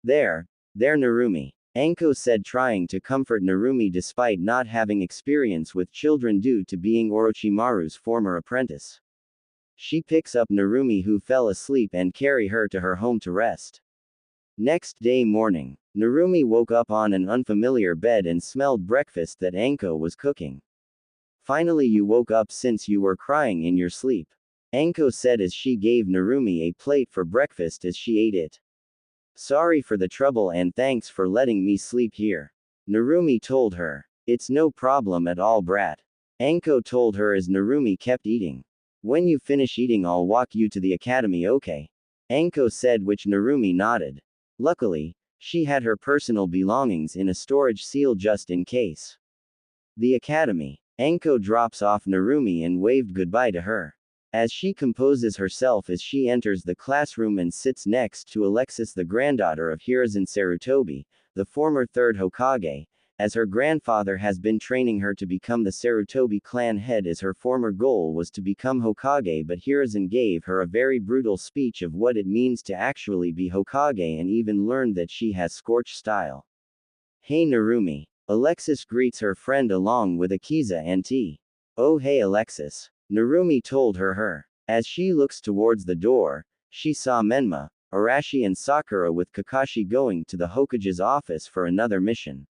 There, Narumi. Anko said, trying to comfort Narumi despite not having experience with children due to being Orochimaru's former apprentice. She picks up Narumi, who fell asleep, and carry her to her home to rest. Next day morning, Narumi woke up on an unfamiliar bed and smelled breakfast that Anko was cooking. Finally, you woke up since you were crying in your sleep. Anko said as she gave Narumi a plate for breakfast as she ate it. Sorry for the trouble and thanks for letting me sleep here. Narumi told her. It's no problem at all, brat. Anko told her as Narumi kept eating. When you finish eating, I'll walk you to the academy, okay? Anko said, which Narumi nodded. Luckily, she had her personal belongings in a storage seal just in case. The academy. Anko drops off Narumi and waved goodbye to her. As she composes herself as she enters the classroom and sits next to Alexis, the granddaughter of Hiruzen Sarutobi, the former third Hokage, as her grandfather has been training her to become the Sarutobi clan head, as her former goal was to become Hokage, but Hiruzen gave her a very brutal speech of what it means to actually be Hokage and even learned that she has scorch style. Hey Narumi. Alexis greets her friend along with Akiza and tea. Oh hey Alexis. Narumi told her. As she looks towards the door, she saw Menma, Arashi and Sakura with Kakashi going to the Hokage's office for another mission.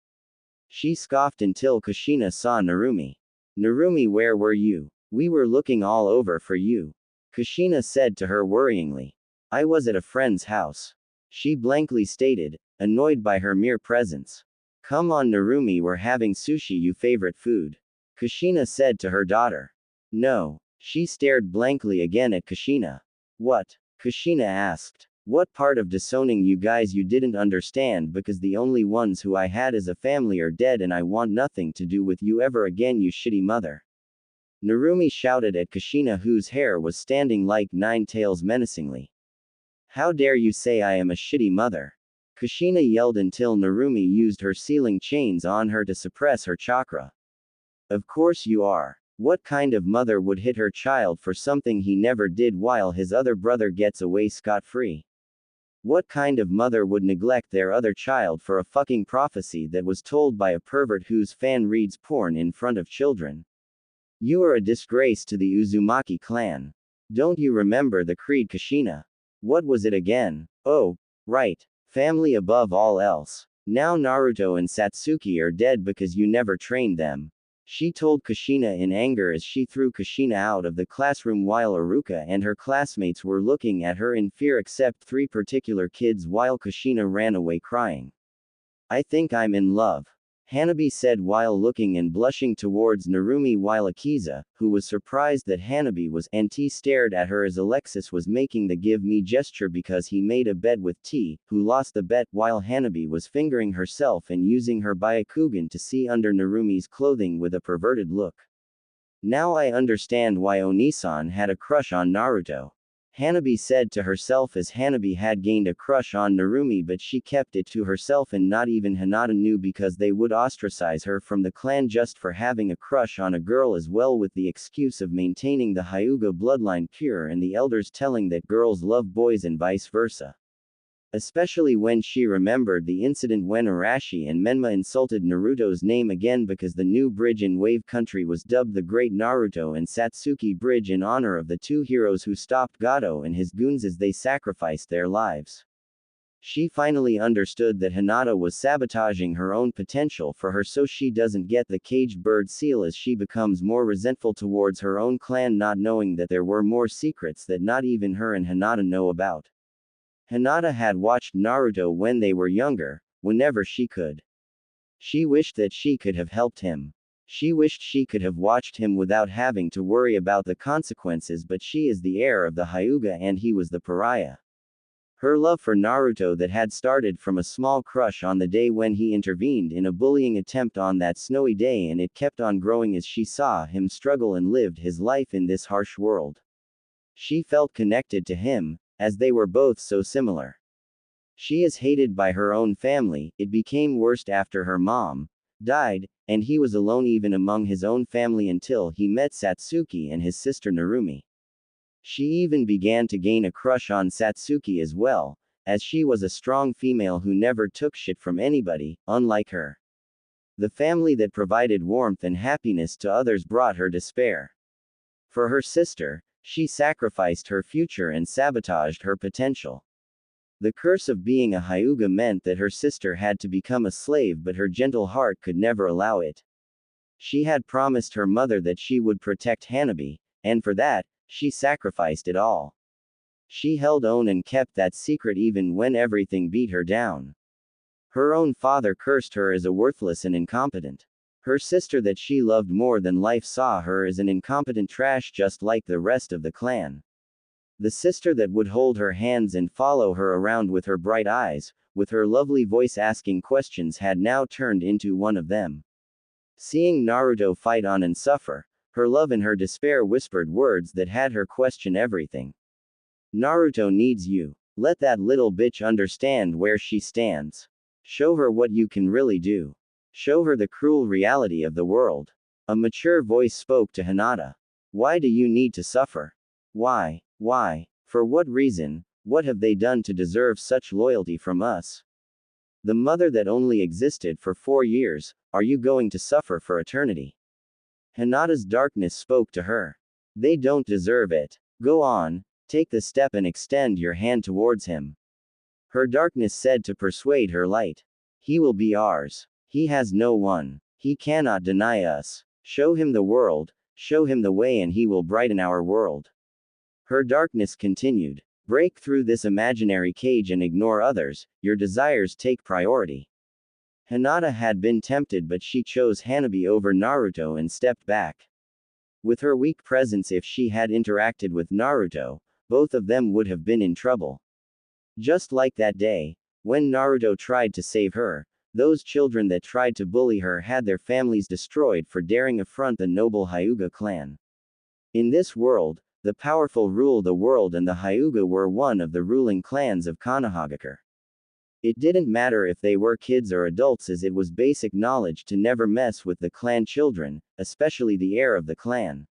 She scoffed until Kushina saw Narumi. Narumi, where were you? We were looking all over for you. Kushina said to her worryingly. I was at a friend's house. She blankly stated, annoyed by her mere presence. Come on Narumi, we're having sushi, you favorite food. Kushina said to her daughter. No. She stared blankly again at Kushina. What? Kushina asked. What part of disowning you guys you didn't understand, because the only ones who I had as a family are dead and I want nothing to do with you ever again, you shitty mother. Narumi shouted at Kushina, whose hair was standing like 9 tails menacingly. How dare you say I am a shitty mother? Kushina yelled until Narumi used her sealing chains on her to suppress her chakra. Of course you are. What kind of mother would hit her child for something he never did while his other brother gets away scot-free? What kind of mother would neglect their other child for a fucking prophecy that was told by a pervert whose fan reads porn in front of children? You are a disgrace to the Uzumaki clan. Don't you remember the creed, Kushina? What was it again? Oh, right. Family above all else. Now Naruto and Satsuki are dead because you never trained them. She told Kushina in anger as she threw Kushina out of the classroom while Aruka and her classmates were looking at her in fear except 3 particular kids while Kushina ran away crying. I think I'm in love. Hanabi said while looking and blushing towards Narumi while Akiza, who was surprised that Hanabi was, and T stared at her as Alexis was making the give me gesture because he made a bet with T, who lost the bet while Hanabi was fingering herself and using her Byakugan to see under Narumi's clothing with a perverted look. Now I understand why Onisan had a crush on Naruto. Hanabi said to herself as Hanabi had gained a crush on Narumi but she kept it to herself and not even Hinata knew because they would ostracize her from the clan just for having a crush on a girl as well with the excuse of maintaining the Hyuga bloodline pure and the elders telling that girls love boys and vice versa. Especially when she remembered the incident when Arashi and Menma insulted Naruto's name again because the new bridge in Wave Country was dubbed the Great Naruto and Satsuki Bridge in honor of the 2 heroes who stopped Gato and his goons as they sacrificed their lives. She finally understood that Hinata was sabotaging her own potential for her so she doesn't get the caged bird seal as she becomes more resentful towards her own clan not knowing that there were more secrets that not even her and Hinata know about. Hinata had watched Naruto when they were younger, whenever she could. She wished that she could have helped him. She wished she could have watched him without having to worry about the consequences but she is the heir of the Hyuga and he was the pariah. Her love for Naruto that had started from a small crush on the day when he intervened in a bullying attempt on that snowy day and it kept on growing as she saw him struggle and lived his life in this harsh world. She felt connected to him, as they were both so similar. She is hated by her own family, it became worse after her mom died, and he was alone even among his own family until he met Satsuki and his sister Narumi. She even began to gain a crush on Satsuki as well, as she was a strong female who never took shit from anybody, unlike her. The family that provided warmth and happiness to others brought her despair. For her sister, she sacrificed her future and sabotaged her potential. The curse of being a Hyuga meant that her sister had to become a slave but her gentle heart could never allow it. She had promised her mother that she would protect Hanabi, and for that, she sacrificed it all. She held on and kept that secret even when everything beat her down. Her own father cursed her as a worthless and incompetent. Her sister that she loved more than life saw her as an incompetent trash just like the rest of the clan. The sister that would hold her hands and follow her around with her bright eyes, with her lovely voice asking questions had now turned into one of them. Seeing Naruto fight on and suffer, her love and her despair whispered words that had her question everything. Naruto needs you. Let that little bitch understand where she stands. Show her what you can really do. Show her the cruel reality of the world. A mature voice spoke to Hinata. Why do you need to suffer? Why? Why? For what reason? What have they done to deserve such loyalty from us? The mother that only existed for 4 years, are you going to suffer for eternity? Hinata's darkness spoke to her. They don't deserve it. Go on, take the step and extend your hand towards him. Her darkness said to persuade her light. He will be ours. He has no one. He cannot deny us. Show him the world, show him the way and he will brighten our world. Her darkness continued. Break through this imaginary cage and ignore others, your desires take priority. Hinata had been tempted but she chose Hanabi over Naruto and stepped back. With her weak presence if she had interacted with Naruto, both of them would have been in trouble. Just like that day, when Naruto tried to save her, those children that tried to bully her had their families destroyed for daring affront the noble Hyuga clan. In this world, the powerful rule the world and the Hyuga were one of the ruling clans of Konohagakure. It didn't matter if they were kids or adults as it was basic knowledge to never mess with the clan children, especially the heir of the clan.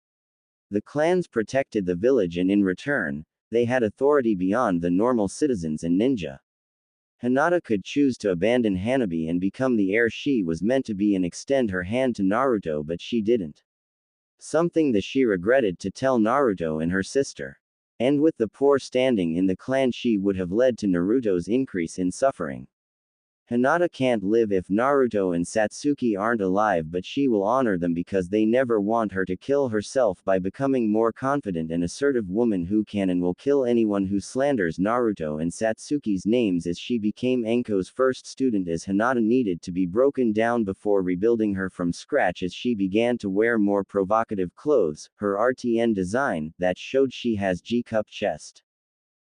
The clans protected the village and in return, they had authority beyond the normal citizens and ninja. Hinata could choose to abandon Hanabi and become the heir she was meant to be and extend her hand to Naruto but she didn't. Something that she regretted to tell Naruto and her sister. And with the poor standing in the clan she would have led to Naruto's increase in suffering. Hinata can't live if Naruto and Satsuki aren't alive, but she will honor them because they never want her to kill herself by becoming more confident and assertive woman who can and will kill anyone who slanders Naruto and Satsuki's names. As she became Anko's first student, as Hinata needed to be broken down before rebuilding her from scratch as she began to wear more provocative clothes, her RTN design, that showed she has G-cup chest.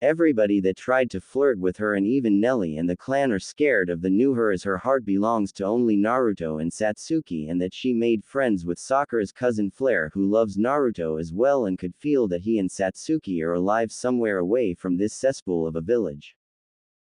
Everybody that tried to flirt with her and even Nelly and the clan are scared of the new her, as her heart belongs to only Naruto and Satsuki, and that she made friends with Sakura's cousin Flare, who loves Naruto as well and could feel that he and Satsuki are alive somewhere away from this cesspool of a village.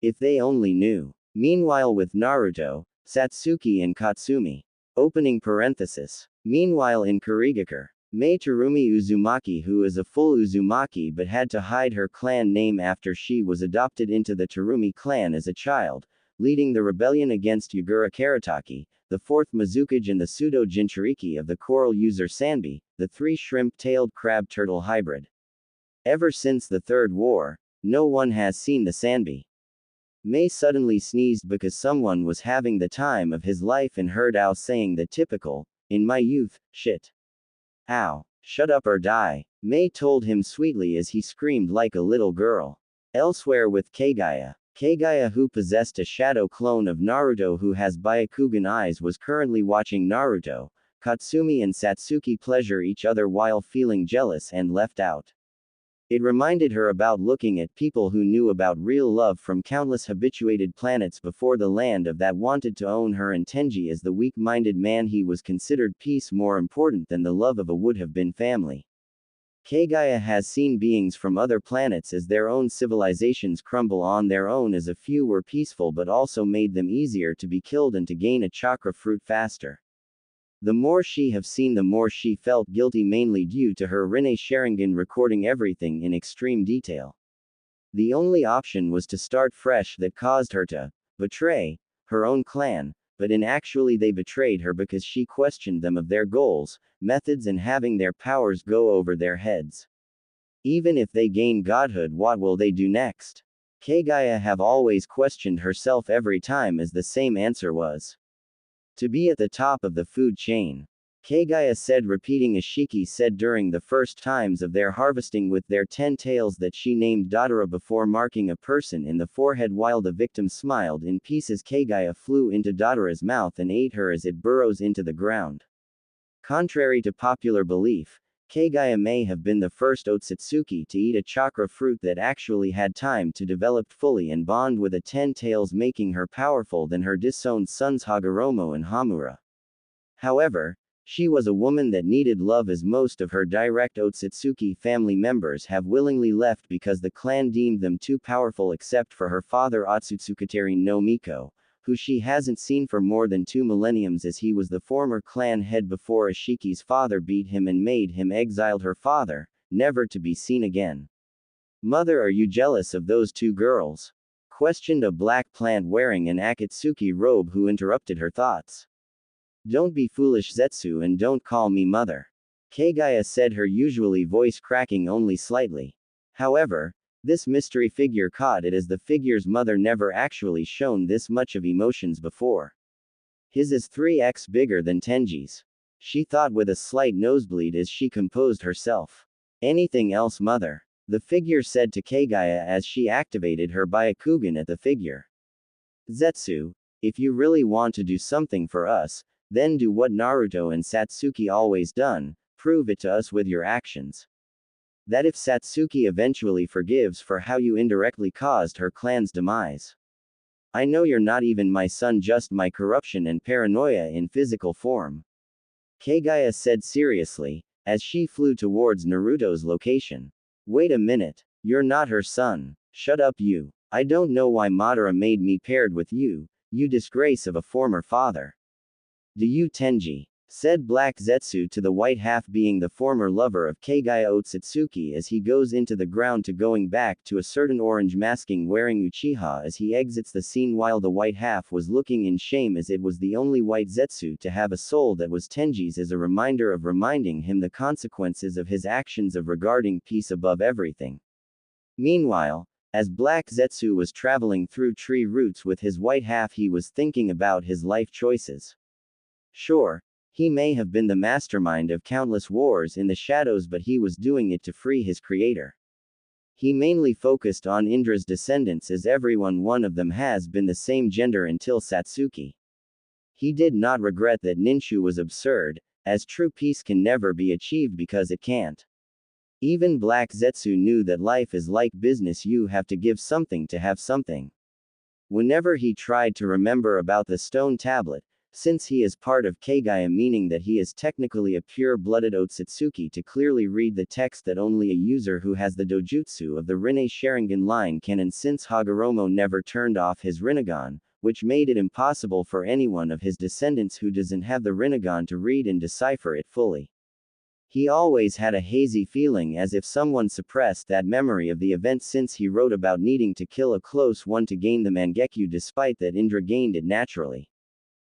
If they only knew. Meanwhile with Naruto, Satsuki and Katsumi. Opening parenthesis. Meanwhile in Kurigakure. Mei Terumi Uzumaki, who is a full Uzumaki but had to hide her clan name after she was adopted into the Terumi clan as a child, leading the rebellion against Yagura Karataki, the fourth Mizukage and the pseudo Jinchuriki of the coral user Sanbi, the three shrimp-tailed crab-turtle hybrid. Ever since the Third War, no one has seen the Sanbi. Mei suddenly sneezed because someone was having the time of his life and heard Ao saying the typical, "In my youth, shit. Ow. Shut up or die," Mei told him sweetly as he screamed like a little girl. Elsewhere with Kagaya, who possessed a shadow clone of Naruto who has Byakugan eyes, was currently watching Naruto, Katsumi and Satsuki pleasure each other while feeling jealous and left out. It reminded her about looking at people who knew about real love from countless habituated planets before the land of that wanted to own her, and Tenji as the weak-minded man he was considered peace more important than the love of a would-have-been family. Kagaya has seen beings from other planets as their own civilizations crumble on their own, as a few were peaceful but also made them easier to be killed and to gain a chakra fruit faster. The more she have seen, the more she felt guilty, mainly due to her Rinne Sharingan recording everything in extreme detail. The only option was to start fresh, that caused her to betray her own clan, but in actually they betrayed her because she questioned them of their goals, methods and having their powers go over their heads. Even if they gain godhood, what will they do next? Kagaya have always questioned herself every time, as the same answer was to be at the top of the food chain. Kagaya said, repeating Ashiki said during the first times of their harvesting with their 10 tails that she named Dadara before marking a person in the forehead while the victim smiled in pieces. Kagaya flew into Dadara's mouth and ate her as it burrows into the ground. Contrary to popular belief, Kagaya may have been the first Otsutsuki to eat a chakra fruit that actually had time to develop fully and bond with a 10 tails, making her powerful than her disowned sons Hagoromo and Hamura. However, she was a woman that needed love, as most of her direct Otsutsuki family members have willingly left because the clan deemed them too powerful, except for her father Otsutsukateri no Miko, who she hasn't seen for more than 2 millenniums, as he was the former clan head before Ashiki's father beat him and made him exile her father, never to be seen again. "Mother, are you jealous of those 2 girls?" questioned a black plant wearing an Akatsuki robe who interrupted her thoughts. "Don't be foolish, Zetsu, and don't call me mother," Kagaya said, her usually voice cracking only slightly. However, this mystery figure caught it, as the figure's mother never actually shown this much of emotions before. His is 3x bigger than Tenji's, she thought with a slight nosebleed as she composed herself. "Anything else, mother?" the figure said to Kagaya as she activated her Byakugan at the figure. "Zetsu, if you really want to do something for us, then do what Naruto and Satsuki always done, prove it to us with your actions. That if Satsuki eventually forgives for how you indirectly caused her clan's demise. I know you're not even my son, just my corruption and paranoia in physical form," Kagaya said seriously, as she flew towards Naruto's location. "Wait a minute. You're not her son. Shut up, you. I don't know why Madara made me paired with you, you disgrace of a former father." "Do you, Tenji?" said Black Zetsu to the white half, being the former lover of Kagaya Otsutsuki, as he goes into the ground to going back to a certain orange masking wearing Uchiha as he exits the scene, while the white half was looking in shame as it was the only white Zetsu to have a soul that was Tenji's, as a reminder of reminding him the consequences of his actions of regarding peace above everything. Meanwhile, As Black Zetsu was traveling through tree roots with his white half, he was thinking about his life choices. Sure, he may have been the mastermind of countless wars in the shadows, but he was doing it to free his creator. He mainly focused on Indra's descendants, as one of them has been the same gender until Satsuki. He did not regret that Ninshu was absurd, as true peace can never be achieved because it can't. Even Black Zetsu knew that life is like business, you have to give something to have something. Whenever he tried to remember about the stone tablet, since he is part of Kagaya, meaning that he is technically a pure-blooded Otsutsuki, to clearly read the text that only a user who has the dojutsu of the Rinne Sharingan line can, and since Hagoromo never turned off his Rinnegan, which made it impossible for anyone of his descendants who doesn't have the Rinnegan to read and decipher it fully. He always had a hazy feeling as if someone suppressed that memory of the event, since he wrote about needing to kill a close one to gain the Mangekyo, despite that Indra gained it naturally.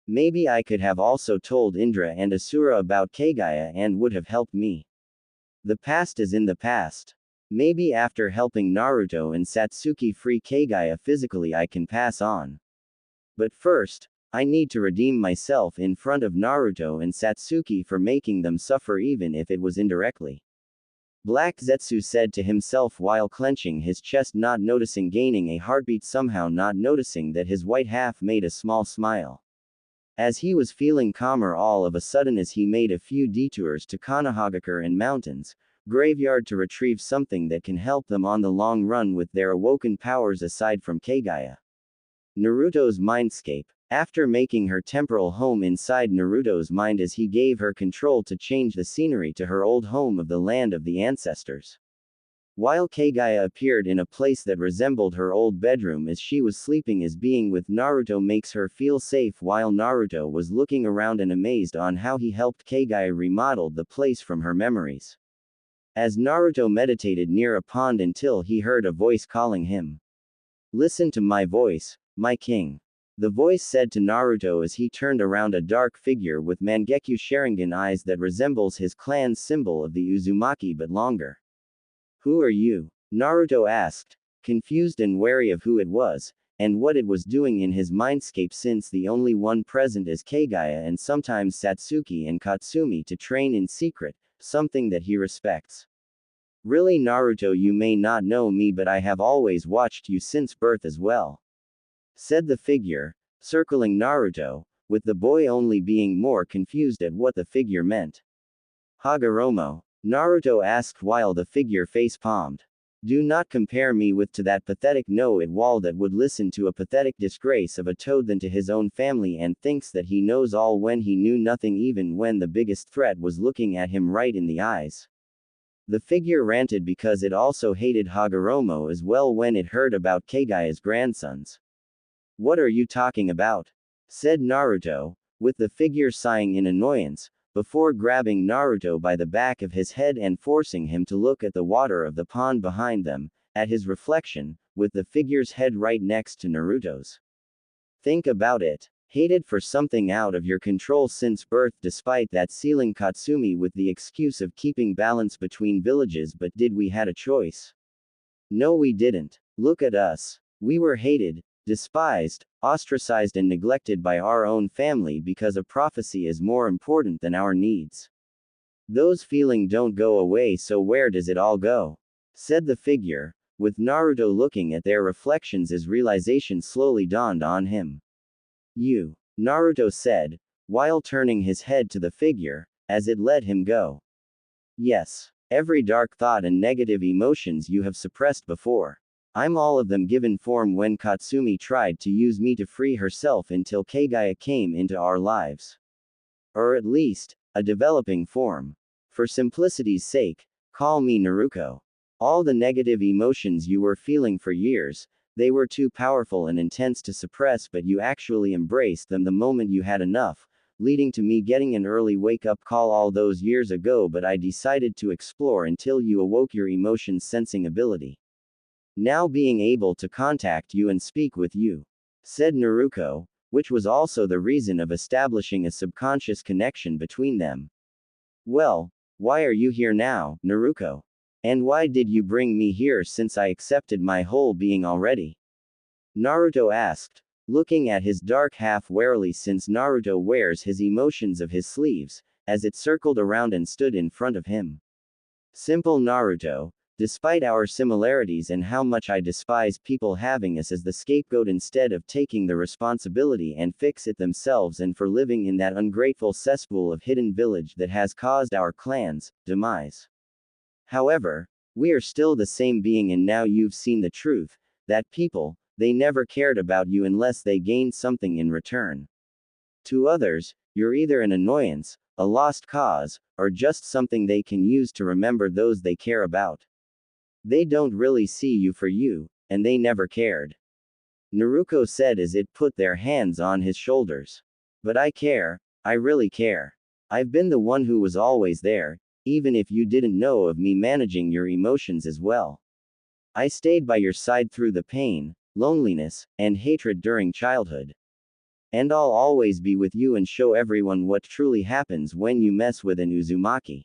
Maybe I could have also told Indra and Asura about Kagaya and would have helped me. The past is in the past. Maybe after helping Naruto and Satsuki free Kagaya physically I can pass on. But first, I need to redeem myself in front of Naruto and Satsuki for making them suffer, even if it was indirectly. Black Zetsu said to himself while clenching his chest, not noticing gaining a heartbeat, somehow not noticing that his white half made a small smile. As he was feeling calmer all of a sudden, as he made a few detours to Konohagakure and Mountains Graveyard to retrieve something that can help them on the long run with their awoken powers aside from Kagaya. Naruto's mindscape. After making her temporal home inside Naruto's mind, as he gave her control to change the scenery to her old home of the land of the ancestors. While Kagaya appeared in a place that resembled her old bedroom as she was sleeping, as being with Naruto makes her feel safe, while Naruto was looking around and amazed on how he helped Kagaya remodel the place from her memories. As Naruto meditated near a pond until he heard a voice calling him. "Listen to my voice, my king." The voice said to Naruto as he turned around, a dark figure with Mangekyo Sharingan eyes that resembles his clan's symbol of the Uzumaki but longer. "Who are you?" Naruto asked, confused and wary of who it was, and what it was doing in his mindscape, since the only one present is Kagaya and sometimes Satsuki and Katsumi to train in secret, something that he respects. "Really, Naruto, you may not know me, but I have always watched you since birth as well," said the figure, circling Naruto, with the boy only being more confused at what the figure meant. "Hagoromo?" Naruto asked while the figure face-palmed. "Do not compare me with to that pathetic know-it-all that would listen to a pathetic disgrace of a toad than to his own family and thinks that he knows all when he knew nothing, even when the biggest threat was looking at him right in the eyes." The figure ranted because it also hated Hagoromo as well when it heard about Kagaya's grandsons. "What are you talking about?" said Naruto, with the figure sighing in annoyance, before grabbing Naruto by the back of his head and forcing him to look at the water of the pond behind them, at his reflection, with the figure's head right next to Naruto's. "Think about it. Hated for something out of your control since birth, despite that sealing Katsumi with the excuse of keeping balance between villages, but did we had a choice? No, we didn't. Look at us. We were hated, despised, ostracized and neglected by our own family because a prophecy is more important than our needs. Those feelings don't go away, so where does it all go?" said the figure, with Naruto looking at their reflections as realization slowly dawned on him. "You," Naruto said, while turning his head to the figure, as it let him go. "Yes. Every dark thought and negative emotions you have suppressed before. I'm all of them given form when Katsumi tried to use me to free herself until Kagaya came into our lives. Or at least, a developing form. For simplicity's sake, call me Naruto. All the negative emotions you were feeling for years, they were too powerful and intense to suppress, but you actually embraced them the moment you had enough, leading to me getting an early wake-up call all those years ago, but I decided to explore until you awoke your emotions sensing ability. Now being able to contact you and speak with you," said Naruto, which was also the reason of establishing a subconscious connection between them. "Well, why are you here now, Naruto? And why did you bring me here since I accepted my whole being already? Naruto asked, looking at his dark half warily since Naruto wears his emotions of his sleeves, as it circled around and stood in front of him. Simple Naruto, despite our similarities and how much I despise people having us as the scapegoat instead of taking the responsibility and fix it themselves, and for living in that ungrateful cesspool of hidden village that has caused our clan's demise. However, we are still the same being, and now you've seen the truth, that people, they never cared about you unless they gained something in return. To others, you're either an annoyance, a lost cause, or just something they can use to remember those they care about. They don't really see you for you, and they never cared. Naruto said as it put their hands on his shoulders. But I care, I really care. I've been the one who was always there, even if you didn't know of me managing your emotions as well. I stayed by your side through the pain, loneliness, and hatred during childhood. And I'll always be with you and show everyone what truly happens when you mess with an Uzumaki.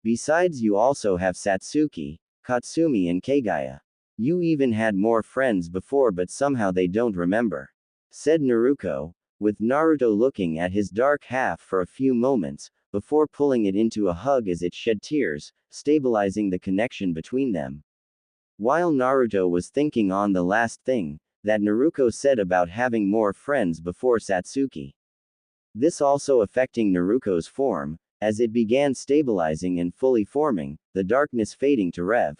Besides, you also have Satsuki, Katsumi, and Kagaya. You even had more friends before, but somehow they don't remember, said Naruto, with Naruto looking at his dark half for a few moments, before pulling it into a hug as it shed tears, stabilizing the connection between them. While Naruto was thinking on the last thing that Naruto said about having more friends before Satsuki. This also affecting Naruto's form, as it began stabilizing and fully forming, the darkness fading to Rev.